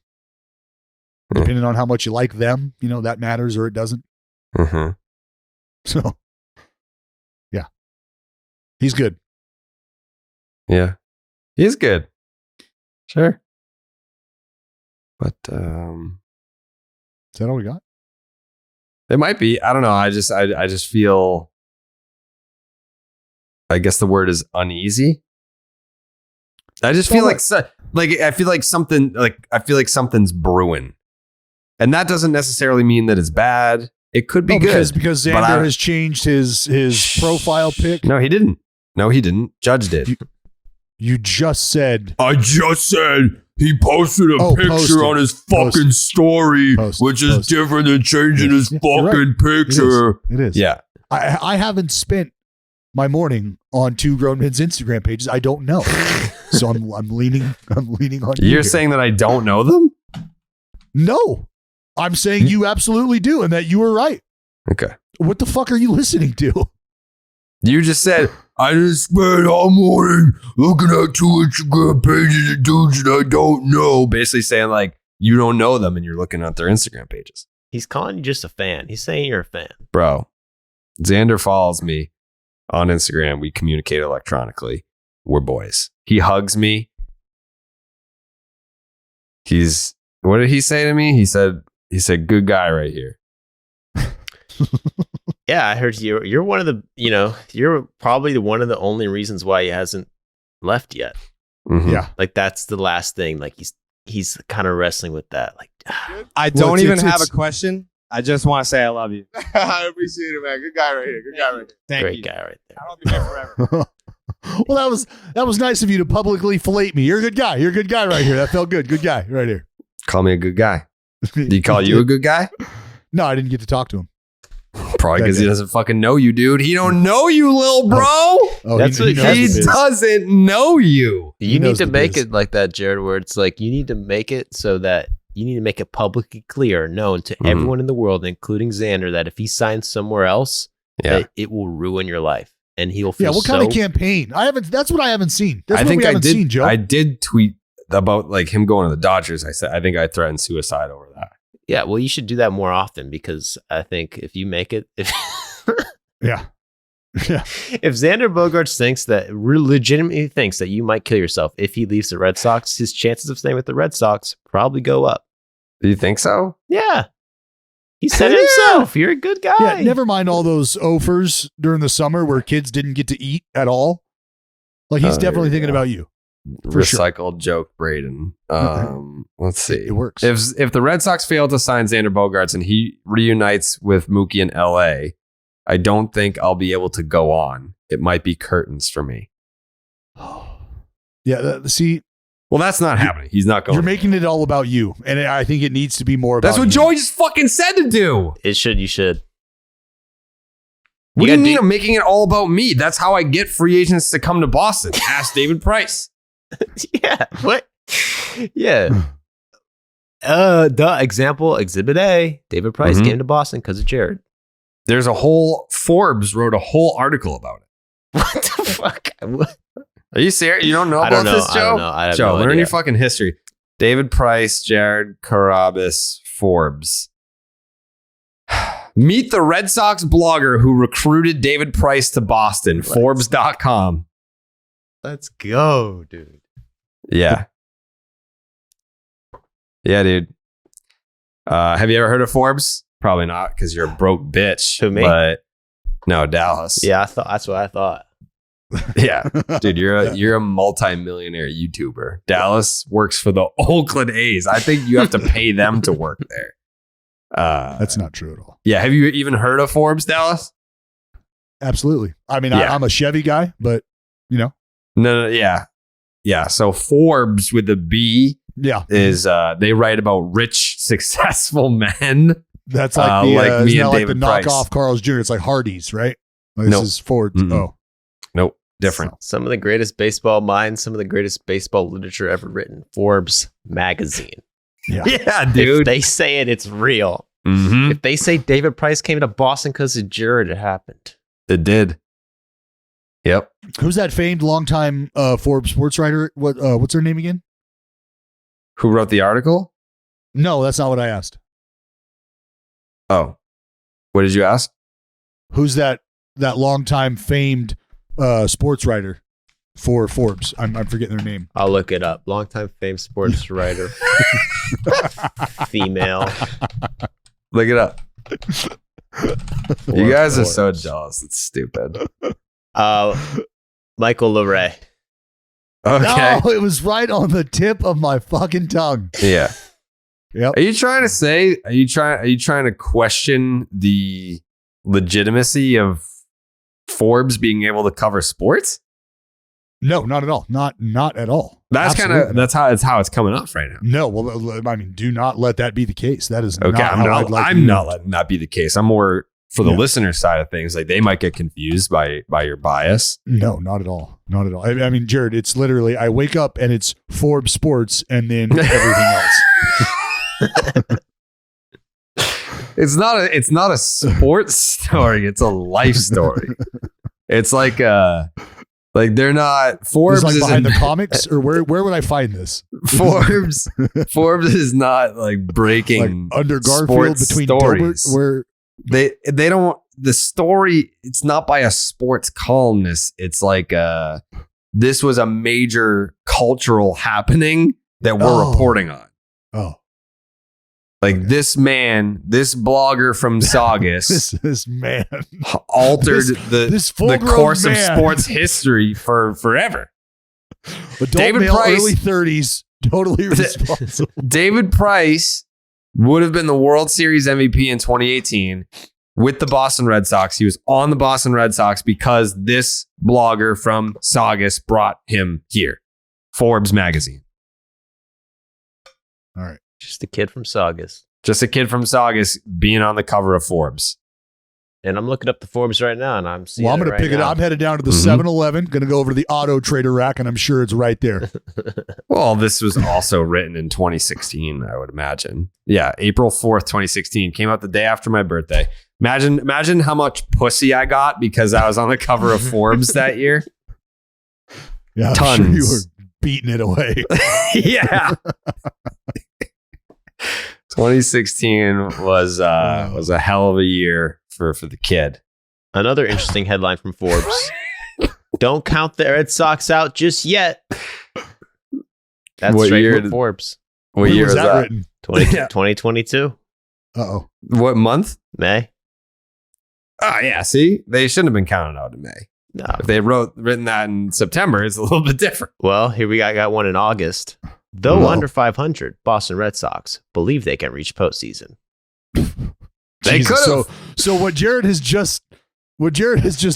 Depending on how much you like them, that matters or it doesn't. Mm-hmm. So, yeah, he's good. Yeah, he's good. Sure. But is that all we got? It might be. I don't know. I just feel. I guess the word is uneasy. I just feel I feel like something's brewing, and that doesn't necessarily mean that it's bad. It could be good because Xander has changed his profile pic. No, he didn't. Judge did. You just said. I just said he posted a picture on his fucking story, which is different than changing his fucking picture. It is. Yeah. I haven't spent my morning on 2 grown men's Instagram pages. I don't know. So I'm leaning on you. You're saying that I don't know them? No. I'm saying you absolutely do and that you were right. Okay. What the fuck are you listening to? You just said, I just spent all morning looking at 2 Instagram pages of dudes that I don't know. Basically saying like, you don't know them and you're looking at their Instagram pages. He's calling you just a fan. He's saying you're a fan. Bro, Xander follows me on Instagram. We communicate electronically. We're boys. He hugs me. What did he say to me? He said, good guy right here. Yeah, I heard you're one of the, you're probably one of the only reasons why he hasn't left yet. Mm-hmm. Yeah. Like that's the last thing. Like he's kind of wrestling with that. Like I don't even have a question. I just want to say I love you. I appreciate it, man. Good guy right here. Great guy right there. I'll be there forever. Well, that was nice of you to publicly fillet me. You're a good guy. You're a good guy right here. That felt good. Good guy right here. Call me a good guy. Did he call you a good guy? No, I didn't get to talk to him. Probably because he doesn't fucking know you, dude. He don't know you, little bro. That's what he doesn't know you. You need to make it like that, Jared, where it's like you need to make it so that you need to make it publicly clear, known to everyone in the world, including Xander, that if he signs somewhere else, that it will ruin your life. And he'll feel what kind of campaign? That's what I haven't seen. That's what we haven't seen, Joe. I did tweet about like him going to the Dodgers. I think I threatened suicide over that. Yeah, well, you should do that more often because I think if you make it, if Xander Bogaerts thinks that legitimately thinks that you might kill yourself if he leaves the Red Sox, his chances of staying with the Red Sox probably go up. Do you think so? Yeah. He said it himself. You're a good guy. Yeah, never mind all those offers during the summer where kids didn't get to eat at all. Like he's definitely thinking about you. Recycled joke, Braden. Let's see. It works. If the Red Sox fail to sign Xander Bogaerts and he reunites with Mookie in LA, I don't think I'll be able to go on. It might be curtains for me. Yeah. See. Well, that's not happening. He's not going. You're making it all about you, and I think it needs to be more about. That's what Joey just fucking said to do. It should. You should. What do you mean I'm making it all about me? That's how I get free agents to come to Boston. Ask David Price. Yeah. What? Yeah. The example, Exhibit A, David Price came to Boston because of Jared. There's a whole Forbes wrote a whole article about it. What the fuck? Are you serious? You don't know about this, Joe? I don't know. I have Joe, no learn idea. your fucking history. David Price, Jared Carrabis, Forbes. Meet the Red Sox blogger who recruited David Price to Boston. Forbes.com. Let's go, dude. Yeah. Yeah, dude. Have you ever heard of Forbes? Probably not, because you're a broke bitch. Who, me? But no, Dallas. Yeah, that's what I thought. Yeah, dude, you're a multi-millionaire YouTuber. Dallas works for the Oakland A's. I think you have to pay them to work there. That's not true at all. Yeah, have you even heard of Forbes, Dallas? Absolutely. I mean, Yeah. I'm a Chevy guy, but No, yeah. So Forbes with a B yeah, is they write about rich, successful men. that's like the like me isn't and that like David the Price. knockoff Carl's Jr. It's like Hardee's, right? Like, Nope. This is Forbes. Mm-mm. Oh, Nope, different. Some of the greatest baseball minds, some of the greatest baseball literature ever written. Forbes magazine. yeah. Yeah, If dude. they say it, it's real. Mhm. If they say David Price came to Boston because of Jared, it happened. It did. Yep. Who's that famed longtime Forbes sports writer? What's her name again? Who wrote the article? No, that's not what I asked. Oh, what did you ask? Who's that longtime famed sports writer for Forbes? I'm forgetting their name. I'll look it up. Longtime famed sports writer. Female. Look it up. You guys are so Forbes. jealous. It's stupid. Michael LeRae. Okay. No, it was right on the tip of my fucking tongue. Yeah. Yep. Are you trying to say? Are you trying to question the legitimacy of Forbes being able to cover sports? No, not at all. Not at all. That's Absolutely that's how it's coming off right now. No, well, I mean, do not let that be the case. That is Okay, not how I'd like I'm you- not letting that be the case. I'm more for the Yeah. listener side of things. Like they might get confused by your bias. No, not at all. Not at all. I mean, Jared, it's literally I wake up and it's Forbes Sports and then everything else. It's not a sports story. It's a life story. It's like they're not Forbes It's like behind isn't the comics, or where would I find this? Forbes is not like breaking Like under Garfield sports between stories. Dilbert, where They don't the story. It's not by a sports columnist. It's like this was a major cultural happening that we're reporting on. oh, Like this man, this blogger from Saugus this man, altered this the full-grown course of man. sports history for forever. adult David male, Price- early 30s, totally responsible. David Price would have been the World Series MVP in 2018 with the Boston Red Sox. He was on the Boston Red Sox because this blogger from Saugus brought him here. Forbes magazine. All right. Just a kid from Saugus. Just a kid from Saugus being on the cover of Forbes. And I'm looking up the Forbes right now, and I'm seeing Well, I'm going it to pick it now. up. I'm headed down to the Mhm. 7-Eleven. Going to go over to the Auto Trader rack, and I'm sure it's right there. Well, this was also written in 2016, I would imagine. Yeah, April 4th, 2016. Came out the day after my birthday. Imagine how much pussy I got because I was on the cover of Forbes that year. Yeah, I'm Tons. sure you were beating it away. Yeah. 2016 was a hell of a year for the kid. Another interesting headline from Forbes. Don't count the Red Sox out just yet. That's What straight year from did- Forbes. What When year was is that that? written? 2022. Uh-oh. What month? May? Oh yeah, see? They shouldn't have been counted out in May. No. If they written that in September, it's a little bit different. Well, here we got one in August. Though Whoa. under 500, Boston Red Sox believe they can reach postseason. They Jesus. could have. So what Jared has just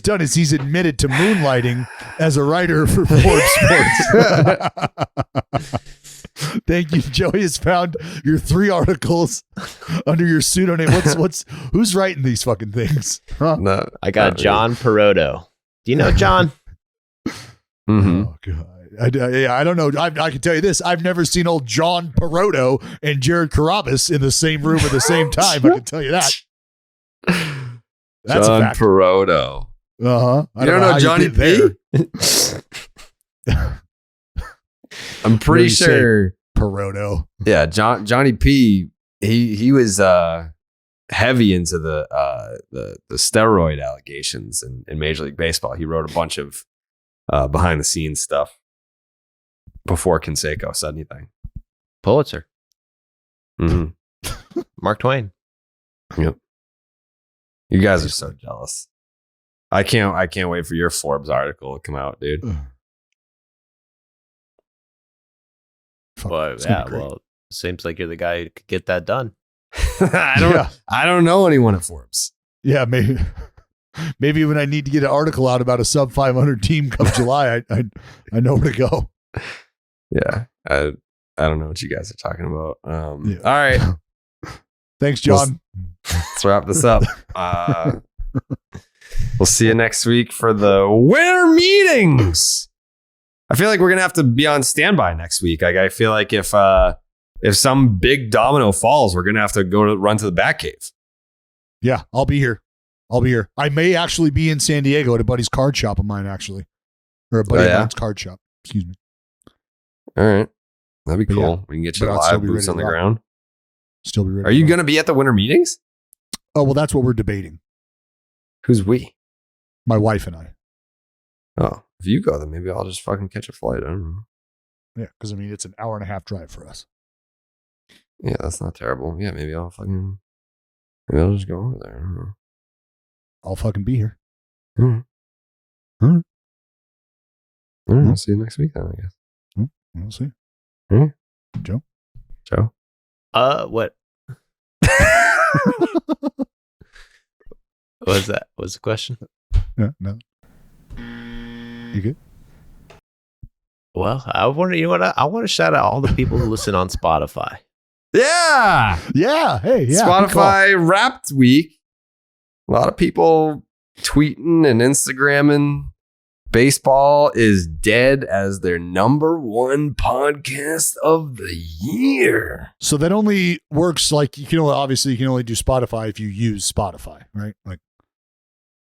done is he's admitted to moonlighting as a writer for Forbes Sports. Thank you. Joey has found your 3 articles under your pseudonym. Who's writing these fucking things? Huh? No, I got not John Peroto. Do you know John? Mm-hmm. Oh God. I don't know. I can tell you this. I've never seen old John Peroto and Jared Carrabis in the same room at the same time. I can tell you that. That's John a fact. Peroto. Uh-huh. You don't know Johnny P? I'm pretty sure Peroto. Yeah, Johnny P. He was heavy into the steroid allegations in Major League Baseball. He wrote a bunch of behind the scenes stuff before Canseco said anything. Pulitzer. Mm-hmm. Mark Twain. Yep. You guys are so jealous. I can't wait for your Forbes article to come out, dude. Well, yeah, well, seems like you're the guy who could get that done. I don't know anyone at Forbes. Yeah, maybe when I need to get an article out about a sub 500 team come July, I know where to go. Yeah, I don't know what you guys are talking about. All right, thanks, John. Let's wrap this up. We'll see you next week for the winter meetings. I feel like we're gonna have to be on standby next week. I feel like if some big domino falls, we're gonna have to run to the Batcave. Yeah, I'll be here. I may actually be in San Diego at a buddy's card shop of mine, actually, or a buddy of mine's card shop. Excuse me. All right, that'd be cool. Yeah, we can get you live boots on the ground. Still be ready. Are you gonna be at the winter meetings? Oh well, that's what we're debating. Who's we? My wife and I. Oh, if you go, then maybe I'll just fucking catch a flight. I don't know. Yeah, because I mean, it's an 1.5-hour drive for us. Yeah, that's not terrible. Yeah, maybe I'll just go over there. I don't know. I'll fucking be here. All right. All right. I'll see you next week then, I guess. We'll see. All right. Joe? What? What was that? What's the question? Yeah, no. You good? Well, I want to shout out all the people who listen on Spotify. Yeah. Yeah. Hey, yeah. Spotify Wrapped Week. A lot of people tweeting and Instagramming. Baseball is dead as their #1 podcast of the year. So that only works like you can only do Spotify if you use Spotify, right? Like,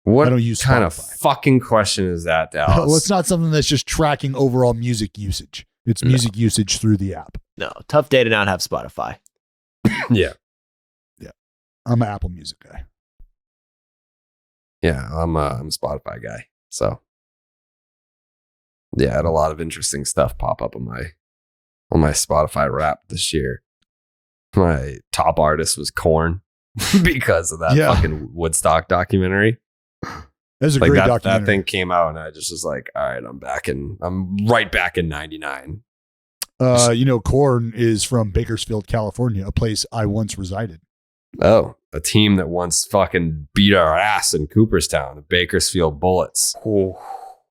what I don't use kind Spotify. of fucking question is that, Dallas? Well, it's not something that's just tracking overall music usage. It's music usage through the app. No, tough day to not have Spotify. Yeah. I'm an Apple Music guy. Yeah, I'm a Spotify guy. So yeah, I had a lot of interesting stuff pop up on my Spotify Wrap this year. My top artist was Korn because of that fucking Woodstock documentary. That's a great documentary. That thing came out and I just was like, all right, I'm right back in 99. Korn is from Bakersfield, California, a place I once resided. Oh, a team that once fucking beat our ass in Cooperstown, the Bakersfield Bullets. Oh.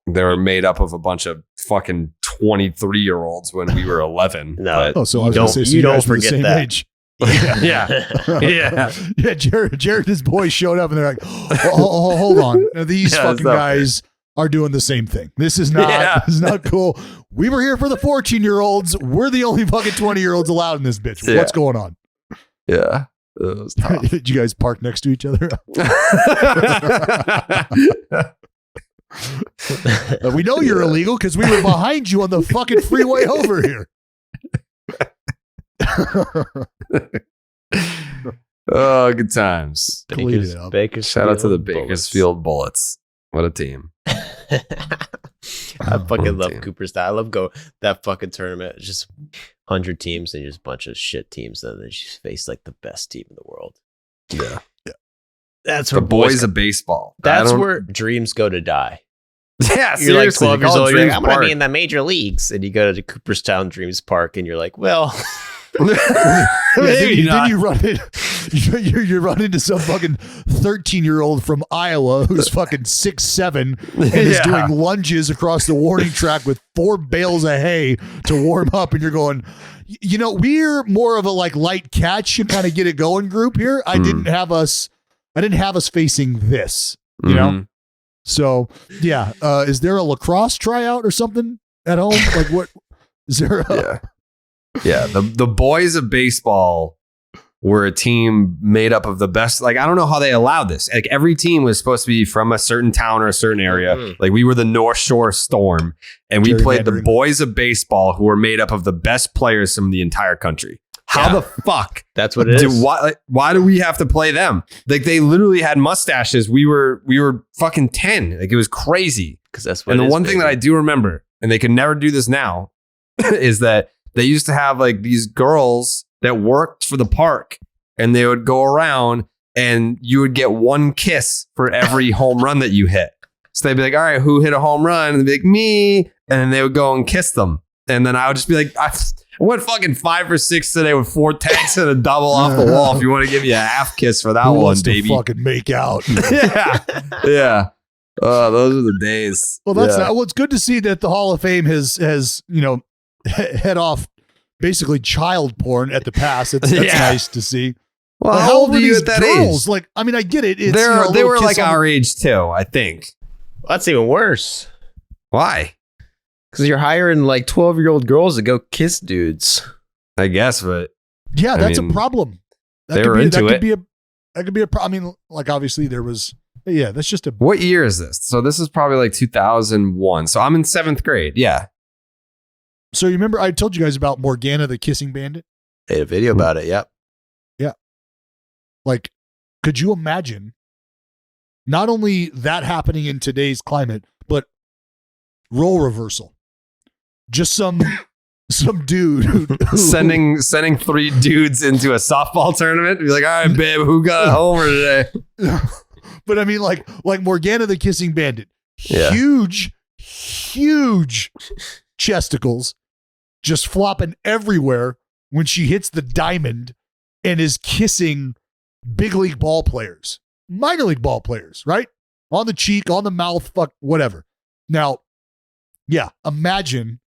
They were made up of a bunch of fucking 23-year-olds when we were 11. No, so I was going to say, so you don't forget that. Age. Yeah. Jared and his boys showed up and they're like, oh, hold on. Now, these fucking guys are doing the same thing. This is not cool. We were here for the 14-year-olds. We're the only fucking 20-year-olds allowed in this bitch. Yeah. What's going on? Yeah. It was tough. Did you guys park next to each other? We know you're illegal because we were behind you on the fucking freeway over here. Oh, good times. Shout out to the Bakersfield Bullets. What a team. I fucking love Cooperstown. I love that fucking tournament. It's just 100 teams and just a bunch of shit teams. And they just face like the best team in the world. Yeah. That's the boys of baseball. That's where dreams go to die. Yeah, you're like 12 years old. You're like, I'm going to be in the major leagues. And you go to Cooperstown Dreams Park and you're like, well... then you run into some fucking 13-year-old from Iowa who's fucking 6'7" and is doing lunges across the warning track with 4 bales of hay to warm up, and you're going, we're more of a like light catch and kind of get it going group here. I didn't have us facing this, you know. So yeah, is there a lacrosse tryout or something at home? Like what is there? Yeah. The boys of baseball were a team made up of the best. Like, I don't know how they allowed this. Like, every team was supposed to be from a certain town or a certain area. Like, we were the North Shore Storm, and we played the boys of baseball, who were made up of the best players from the entire country. How the fuck? That's what it is. Why do we have to play them? Like, they literally had mustaches. We were fucking 10. Like, it was crazy. Because that's what. And the one thing that I do remember, and they can never do this now, is that they used to have like these girls that worked for the park, and they would go around and you would get one kiss for every home run that you hit. So they'd be like, all right, who hit a home run? And they'd be like, me. And then they would go and kiss them. And then I would just be like, I went fucking 5 for 6 today with 4 tanks and a double off the wall. If you want to give me a half kiss for that Who one, wants baby. to fucking make out. Yeah. Oh, those are the days. Well, that's not, well, it's good to see that the Hall of Fame has head off basically child porn at the pass. That's nice to see. Well, like, how old are you at that age? Like, I mean, I get it. It's, they were like our age too, I think. Well, that's even worse. Why? Because you're hiring like 12-year-old girls to go kiss dudes. I guess, but yeah, that's a problem. They were into it. That could be a problem. I mean, like, obviously there was. Yeah, that's just a. What year is this? So this is probably like 2001. So I'm in 7th grade. Yeah. So you remember I told you guys about Morgana the Kissing Bandit? They had a video about it. Yep. Yeah. Like, could you imagine not only that happening in today's climate, but role reversal? Just some dude who sending 3 dudes into a softball tournament. Be like, all right, babe, who got a homer today? But I mean, like Morgana the Kissing Bandit, huge chesticles just flopping everywhere when she hits the diamond and is kissing big league ball players, minor league ball players, right? On the cheek, on the mouth, fuck, whatever. Now, yeah, imagine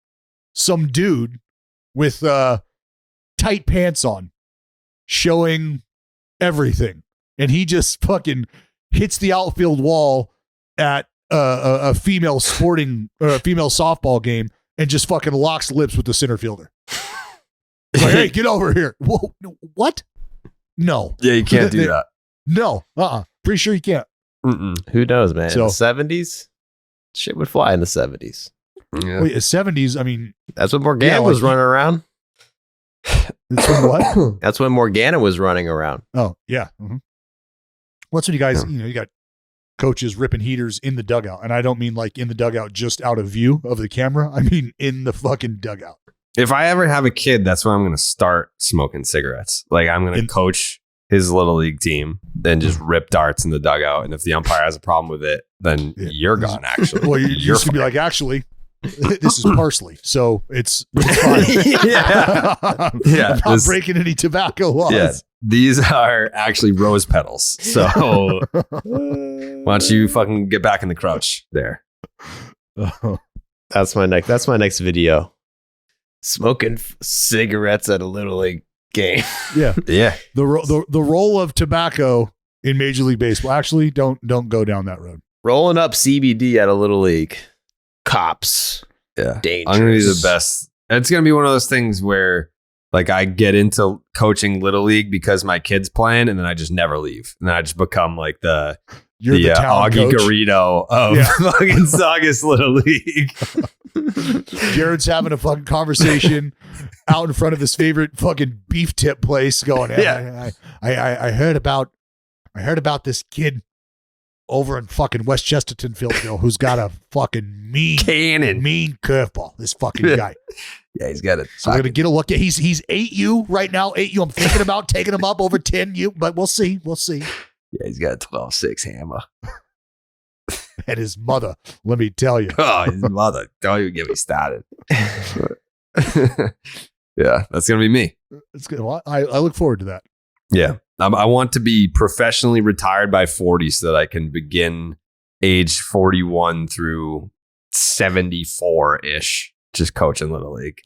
some dude with tight pants on showing everything, and he just fucking hits the outfield wall at a female softball game and just fucking locks lips with the center fielder. Like, hey, get over here. Whoa, what? No. Yeah, you can't do that. No. Pretty sure you can't. Who knows, man? In the 70s? Shit would fly in the 70s. Yeah. Wait, 70s, I mean. That's when Morgana was running around. That's when what? That's when Morgana was running around. Oh, yeah. Mm-hmm. What's when you guys, you got coaches ripping heaters in the dugout. And I don't mean like in the dugout just out of view of the camera. I mean in the fucking dugout. If I ever have a kid, that's when I'm going to start smoking cigarettes. Like, I'm going to coach his little league team, then just rip darts in the dugout. And if the umpire has a problem with it, then you're gone, actually. Well, you're going to be like, actually, this is parsley, so it's fine. Yeah. I'm not breaking any tobacco laws. Yeah, these are actually rose petals. So why don't you fucking get back in the crouch there? That's my next video. Smoking cigarettes at a little league game. Yeah. Yeah. The role of tobacco in Major League Baseball. Actually, don't go down that road. Rolling up CBD at a little league. Cops. Yeah. Dangerous. I'm going to be the best. It's going to be one of those things where like I get into coaching little league because my kid's playing, and then I just never leave. And then I just become like the Augie Garrido of fucking Saugus Little League. Jared's having a fucking conversation out in front of his favorite fucking beef tip place going, I heard about this kid over in fucking West Chesterton Fieldville who's got a fucking mean curveball. This fucking guy. Yeah, he's got it. So we're gonna get a look at. He's 8U right now. 8U. I'm thinking about taking him up over 10U, but we'll see. Yeah, he's got a 12-6 hammer. And his mother, let me tell you. Oh, his mother. Don't even get me started. Yeah, that's going to be me. It's good. Well, I look forward to that. Yeah. I want to be professionally retired by 40 so that I can begin age 41 through 74-ish just coaching Little League.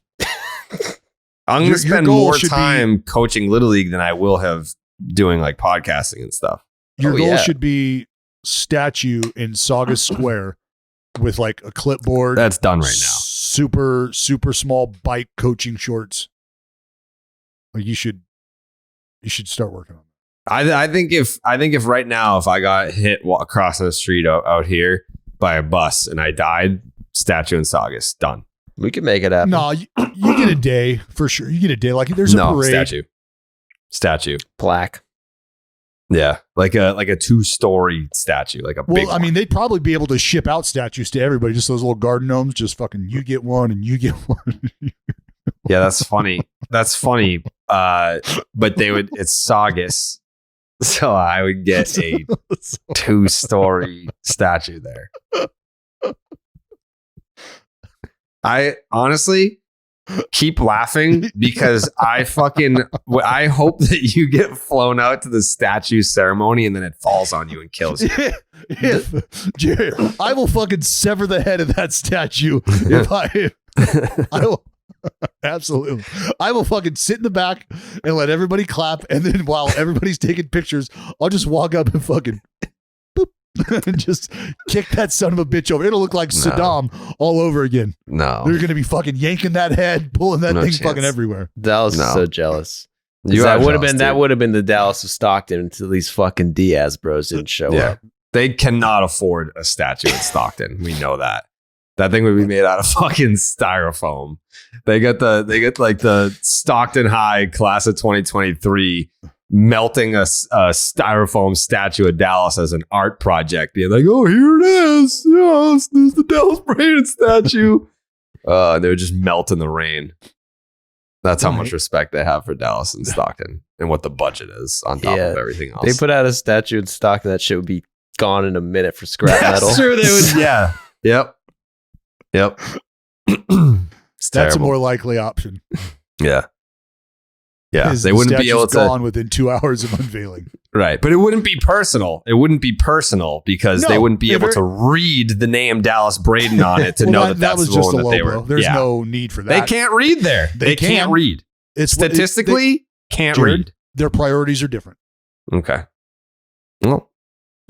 I'm going to spend more time coaching Little League than I will have doing like podcasting and stuff. Your goal should be statue in Saugus Square with like a clipboard. That's done right now. Super, super small bike coaching shorts. Like you should start working on that. I think if right now, if I got hit across the street out here by a bus and I died, statue in Saugus, done. We can make it happen. No, you get a day for sure. You get a day. Like there's a parade. Statue. Plaque. Yeah, like a 2-story statue, like a big. Well, I mean, they'd probably be able to ship out statues to everybody. Just those little garden gnomes. Just fucking, you get one and you get one. Yeah, that's funny. That's funny. But it's Saugus, so I would get a 2-story statue there. I honestly keep laughing because I hope that you get flown out to the statue ceremony and then it falls on you and kills you. Jared, I will fucking sever the head of that statue if I will. Absolutely. I will fucking sit in the back and let everybody clap, and then while everybody's taking pictures, I'll just walk up and fucking boop, and just kick that son of a bitch over. It'll look like Saddam all over again. No. They're gonna be fucking yanking that head, pulling that thing fucking everywhere. Dallas is so jealous. That would have been the Dallas of Stockton until these fucking Diaz bros didn't show up. They cannot afford a statue in Stockton. We know that. That thing would be made out of fucking styrofoam. They get like the Stockton High class of 2023 melting a styrofoam statue of Dallas as an art project, being like, "Oh, here it is. Yes, there's the Dallas Braden statue." They would just melt in the rain. That's how much respect they have for Dallas and Stockton and what the budget is on top of everything else. They put out a statue in Stockton, that shit would be gone in a minute for scrap metal. Sure, they would. Yeah. Yep. That's a more likely option. Yeah. They wouldn't be able to gone within 2 hours of unveiling. Right, but it wouldn't be personal. It wouldn't be personal because they wouldn't be able to read the name Dallas Braden on it to know that was just the one that they were. There's no need for that. They can't read there. They can't read. It's statistically can't read. Their priorities are different. Okay. Well,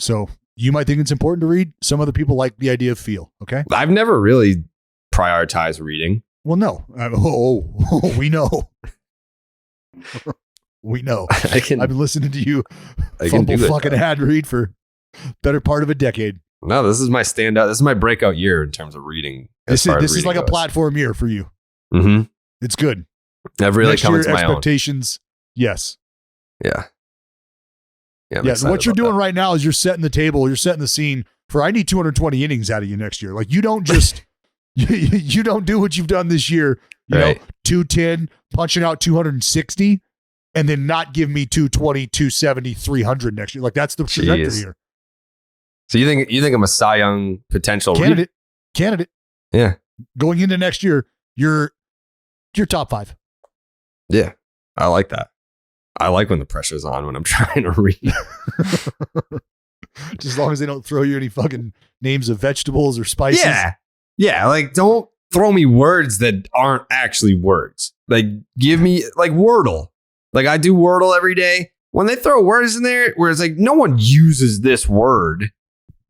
so you might think it's important to read. Some other people like the idea of feel. Okay. I've never really prioritized reading. Well, no. We know. We know. I've been listening to you fumble fucking ad read for better part of a decade. No, this is my standout. This is my breakout year in terms of reading. This is like a platform year for you. Mm-hmm. It's good. I've really come into my expectations. Yes. Yeah. What you're doing right now is you're setting the table. You're setting the scene for, I need 220 innings out of you next year. Like you don't just, you don't do what you've done this year. You know, 210, punching out 260, and then not give me 220, 270, 300 next year. Like that's the trajectory here. So you think I'm a Cy Young potential candidate? Yeah. Going into next year, you're top 5. Yeah, I like that. I like when the pressure's on when I'm trying to read. Just as long as they don't throw you any fucking names of vegetables or spices. Yeah. Like don't throw me words that aren't actually words. Like give me like Wordle. Like I do Wordle every day. When they throw words in there where it's like no one uses this word,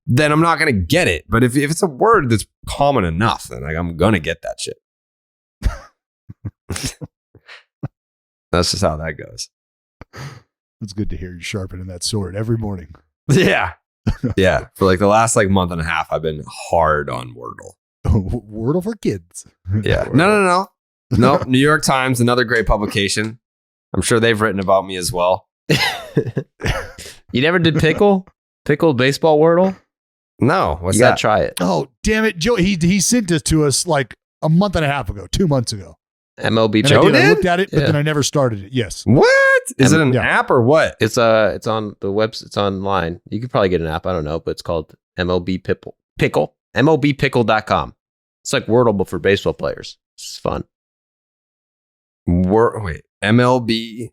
then I'm not going to get it. But if it's a word that's common enough, then like I'm going to get that shit. That's just how that goes. It's good to hear you sharpening that sword every morning. Yeah. For like the last like month and a half, I've been hard on Wordle. Wordle for kids. Yeah. No. New York Times, another great publication. I'm sure they've written about me as well. You never did Pickled baseball Wordle? No. What's you that? Gotta try it. Oh, damn it. Joe, he sent this to us like a month and a half ago, 2 months ago. MLB Joe did? I looked at it, but then I never started it. Yes. What? Is it an app or what? It's on the website. It's online. You could probably get an app. I don't know, but it's called MLB Pickle. MLBpickle.com. It's like Wordle, but for baseball players. It's fun. Wait, MLB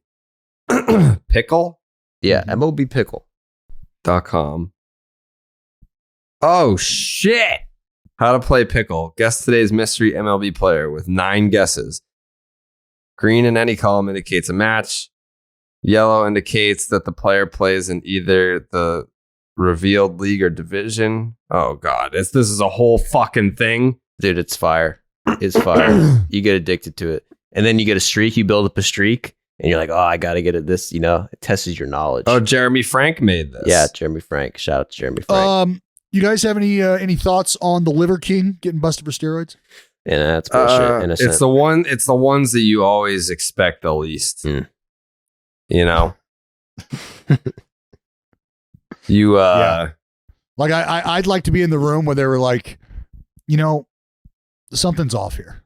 Pickle? Yeah, MLBpickle.com. Oh, shit. How to play pickle. Guess today's mystery MLB player with 9 guesses. Green in any column indicates a match. Yellow indicates that the player plays in either the revealed league or division. Oh God, this is a whole fucking thing. Dude, it's fire. It's fire. You get addicted to it. And then you get a streak, you build up a streak, and you're like, oh, I got to get at this, it tests your knowledge. Oh, Jeremy Frank made this. Yeah, Jeremy Frank. Shout out to Jeremy Frank. You guys have any thoughts on the Liver King getting busted for steroids? Yeah, that's bullshit. Innocent. It's the ones that you always expect the least. You know? Like I'd like to be in the room where they were like, something's off here.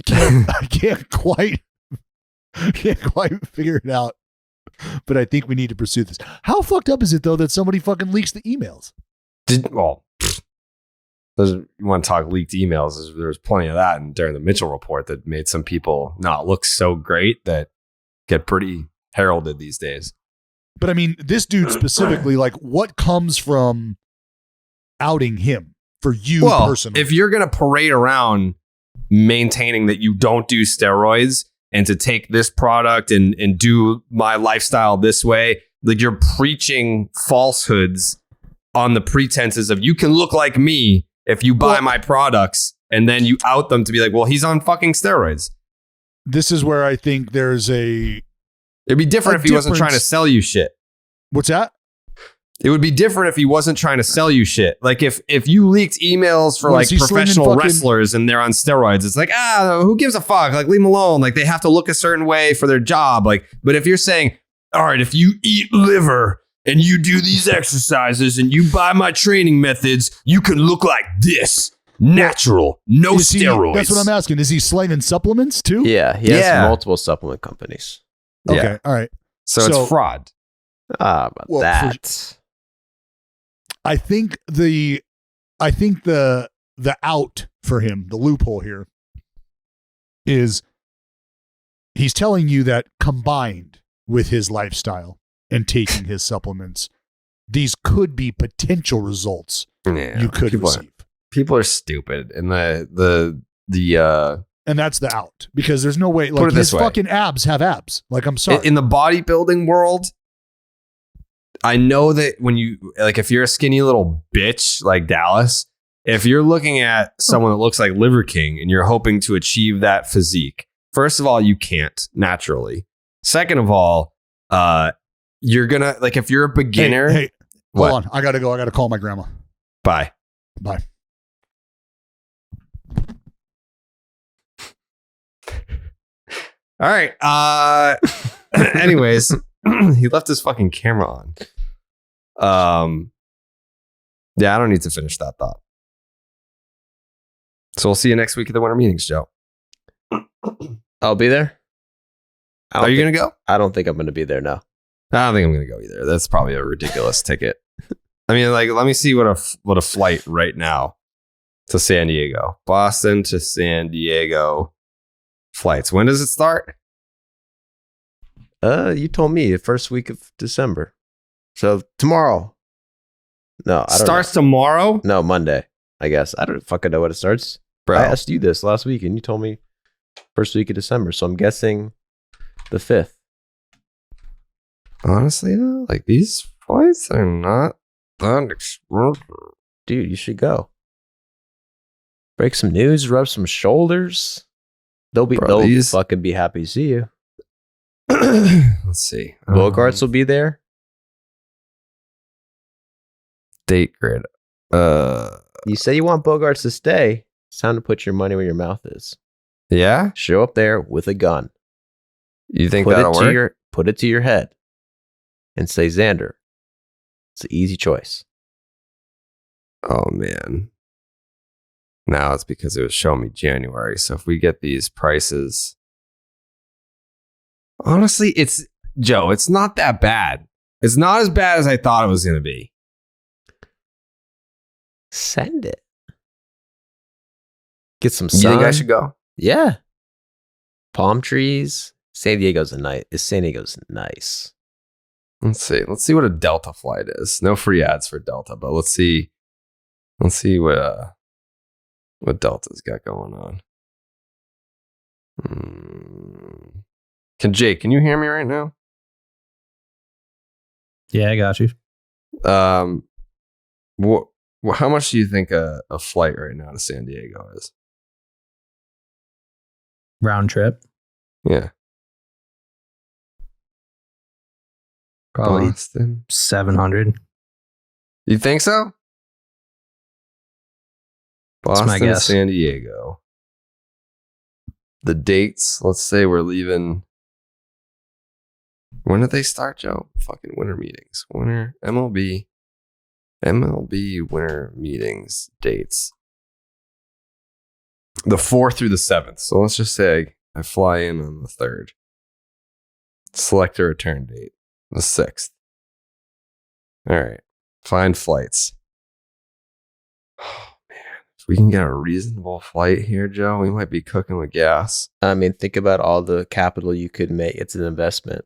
I can't quite figure it out, but I think we need to pursue this. How fucked up is it though that somebody fucking leaks the emails? You want to talk leaked emails? There was plenty of that, and during the Mitchell report that made some people not look so great that get pretty heralded these days. But I mean, this dude specifically, like, what comes from outing him for you personally? If you're gonna parade around maintaining that you don't do steroids and to take this product and do my lifestyle this way, like you're preaching falsehoods on the pretenses of you can look like me if you buy my products, and then you out them to be like, well, he's on fucking steroids. This is where I think there's it'd be different if he wasn't trying to sell you shit. What's that? It would be different if he wasn't trying to sell you shit. Like if you leaked emails for like professional wrestlers and they're on steroids, it's like, who gives a fuck? Like leave them alone. Like they have to look a certain way for their job. Like, but if you're saying, all right, if you eat liver and you do these exercises and you buy my training methods, you can look like this. Natural, no steroids. That's what I'm asking. Is he slanging supplements too? Yeah, he has multiple supplement companies. Okay, all right. So it's fraud. That. I think the out for him, the loophole here, is he's telling you that combined with his lifestyle and taking his supplements, these could be potential results you could receive. People are stupid, and and that's the out, because there's no way. Like his fucking abs have abs. Like, I'm sorry. In the bodybuilding world, I know that when if you're a skinny little bitch like Dallas, if you're looking at someone that looks like Liver King and you're hoping to achieve that physique, first of all, you can't naturally. Second of all, you're gonna if you're a beginner. Hey, hold on. I gotta go. I gotta call my grandma. Bye. All right. Anyways, he left his fucking camera on. Yeah, I don't need to finish that thought. So we'll see you next week at the winter meetings, Joe. I'll be there. Are you going to go? I don't think I'm going to be there, no. I don't think I'm going to go either. That's probably a ridiculous ticket. I mean, let me see what a flight right now to San Diego. Boston to San Diego flights. When does it start? You told me the first week of December. So tomorrow. No, I don't know. Tomorrow? No, Monday, I guess. I don't fucking know when it starts. Bro. I asked you this last week and you told me first week of December. So I'm guessing the 5th. Honestly, though, these flights are not that expensive. Dude, you should go. Break some news, rub some shoulders. They'll fucking be happy to see you. Let's see. Bogaerts will be there. Date grid. You say you want Bogaerts to stay. It's time to put your money where your mouth is. Yeah? Show up there with a gun. You think that'll work? Put it to your head and say, Xander, it's an easy choice. Oh, man. Now it's because it was showing me January. So if we get these prices, honestly, it's not that bad. It's not as bad as I thought it was going to be. Send it. Get some sun. You think I should go? Yeah. Palm trees. San Diego's nice. Let's see what a Delta flight is. No free ads for Delta, but let's see what Delta's got going on. Can you hear me right now? Yeah, I got you. How much do you think a flight right now to San Diego is? Round trip? Yeah. Probably Boston. 700. You think so? Boston my to guess. San Diego. The dates, let's say we're leaving. When did they start, Joe? Fucking winter meetings. Winter MLB winter meetings dates. The 4th through the 7th. So let's just say I fly in on the 3rd. Select a return date. The 6th. All right. Find flights. Oh, man. If we can get a reasonable flight here, Joe, we might be cooking with gas. I mean, think about all the capital you could make. It's an investment.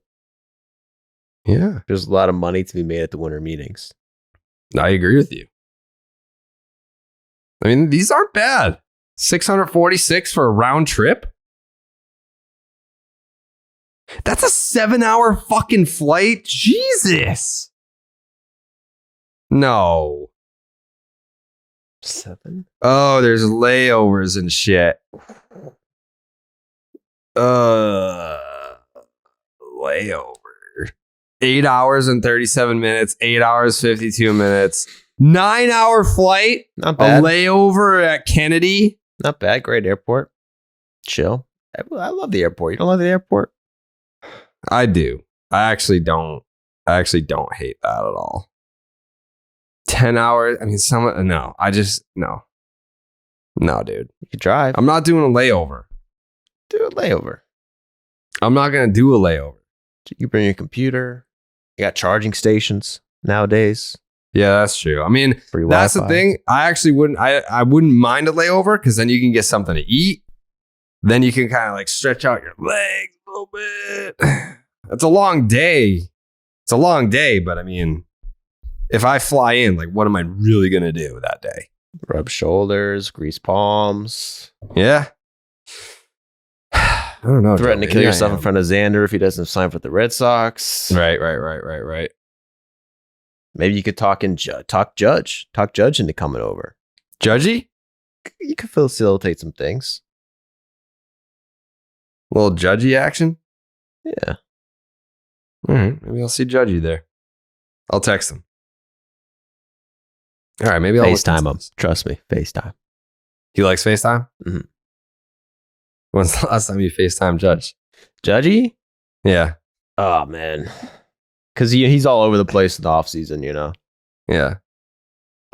Yeah. There's a lot of money to be made at the winter meetings. I agree with you. I mean, these aren't bad. 646 for a round trip? That's a 7-hour fucking flight? Jesus. No. 7? Oh, there's layovers and shit. Layover. 8 hours and 37 minutes, 8 hours, 52 minutes, 9-hour flight, Not bad. a layover at Kennedy. Not bad. Great airport. Chill. I love the airport. You don't love the airport? I do. I actually don't hate that at all. 10 hours. I mean, no, dude. You could drive. I'm not doing a layover. Do a layover. I'm not going to do a layover. You bring your computer. You got charging stations nowadays. Yeah, that's true. I mean, Free that's Wi-Fi. the thing. I actually wouldn't. I wouldn't mind a layover because then you can get something to eat. Then you can kind of like stretch out your legs a little bit. It's a long day. But I mean, if I fly in, like, what am I really gonna do that day? Rub shoulders, grease palms. Yeah. I don't know. Threaten to Joe. kill Maybe I yourself in am. front of Xander if he doesn't sign for the Red Sox. Right. Maybe you could talk Judge into coming over. Judgy? You could facilitate some things. A little judgy action? Yeah. All right. Maybe I'll see Judgy there. I'll text him. All right. Maybe I'll look FaceTime into him. this. Trust me. FaceTime. He likes FaceTime? Mhm. When's the last time you FaceTime Judge? Judgy? Yeah. Oh, man. Because he's all over the place in the offseason, you know. Yeah.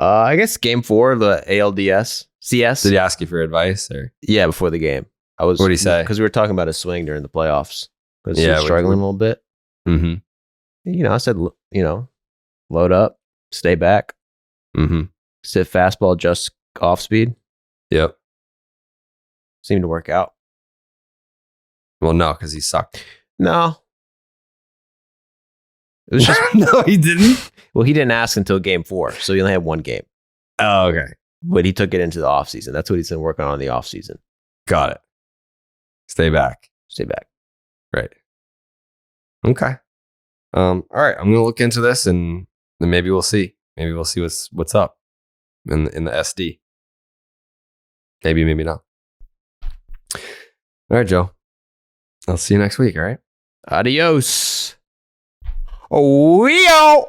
I guess game 4 of the ALDS. CS? Did he ask you for advice or? Yeah, before the game. What'd he say? Because we were talking about his swing during the playoffs. Because he Yeah, was struggling a little bit. Mm-hmm. You know, I said, load up, stay back, Mm-hmm. sit fastball, just off speed. Yep. Seemed to work out. Well, no, because he sucked. No. It was just, No, he didn't. well, he didn't ask until game 4. So he only had one game. Oh, okay. But he took it into the offseason. That's what he's been working on in the offseason. Got it. Stay back. Stay back. Right. Okay. All right. I'm gonna look into this and then maybe we'll see. Maybe we'll see what's up in the SD. Maybe not. All right, Joe. I'll see you next week. All right. Adios. Oh, we out.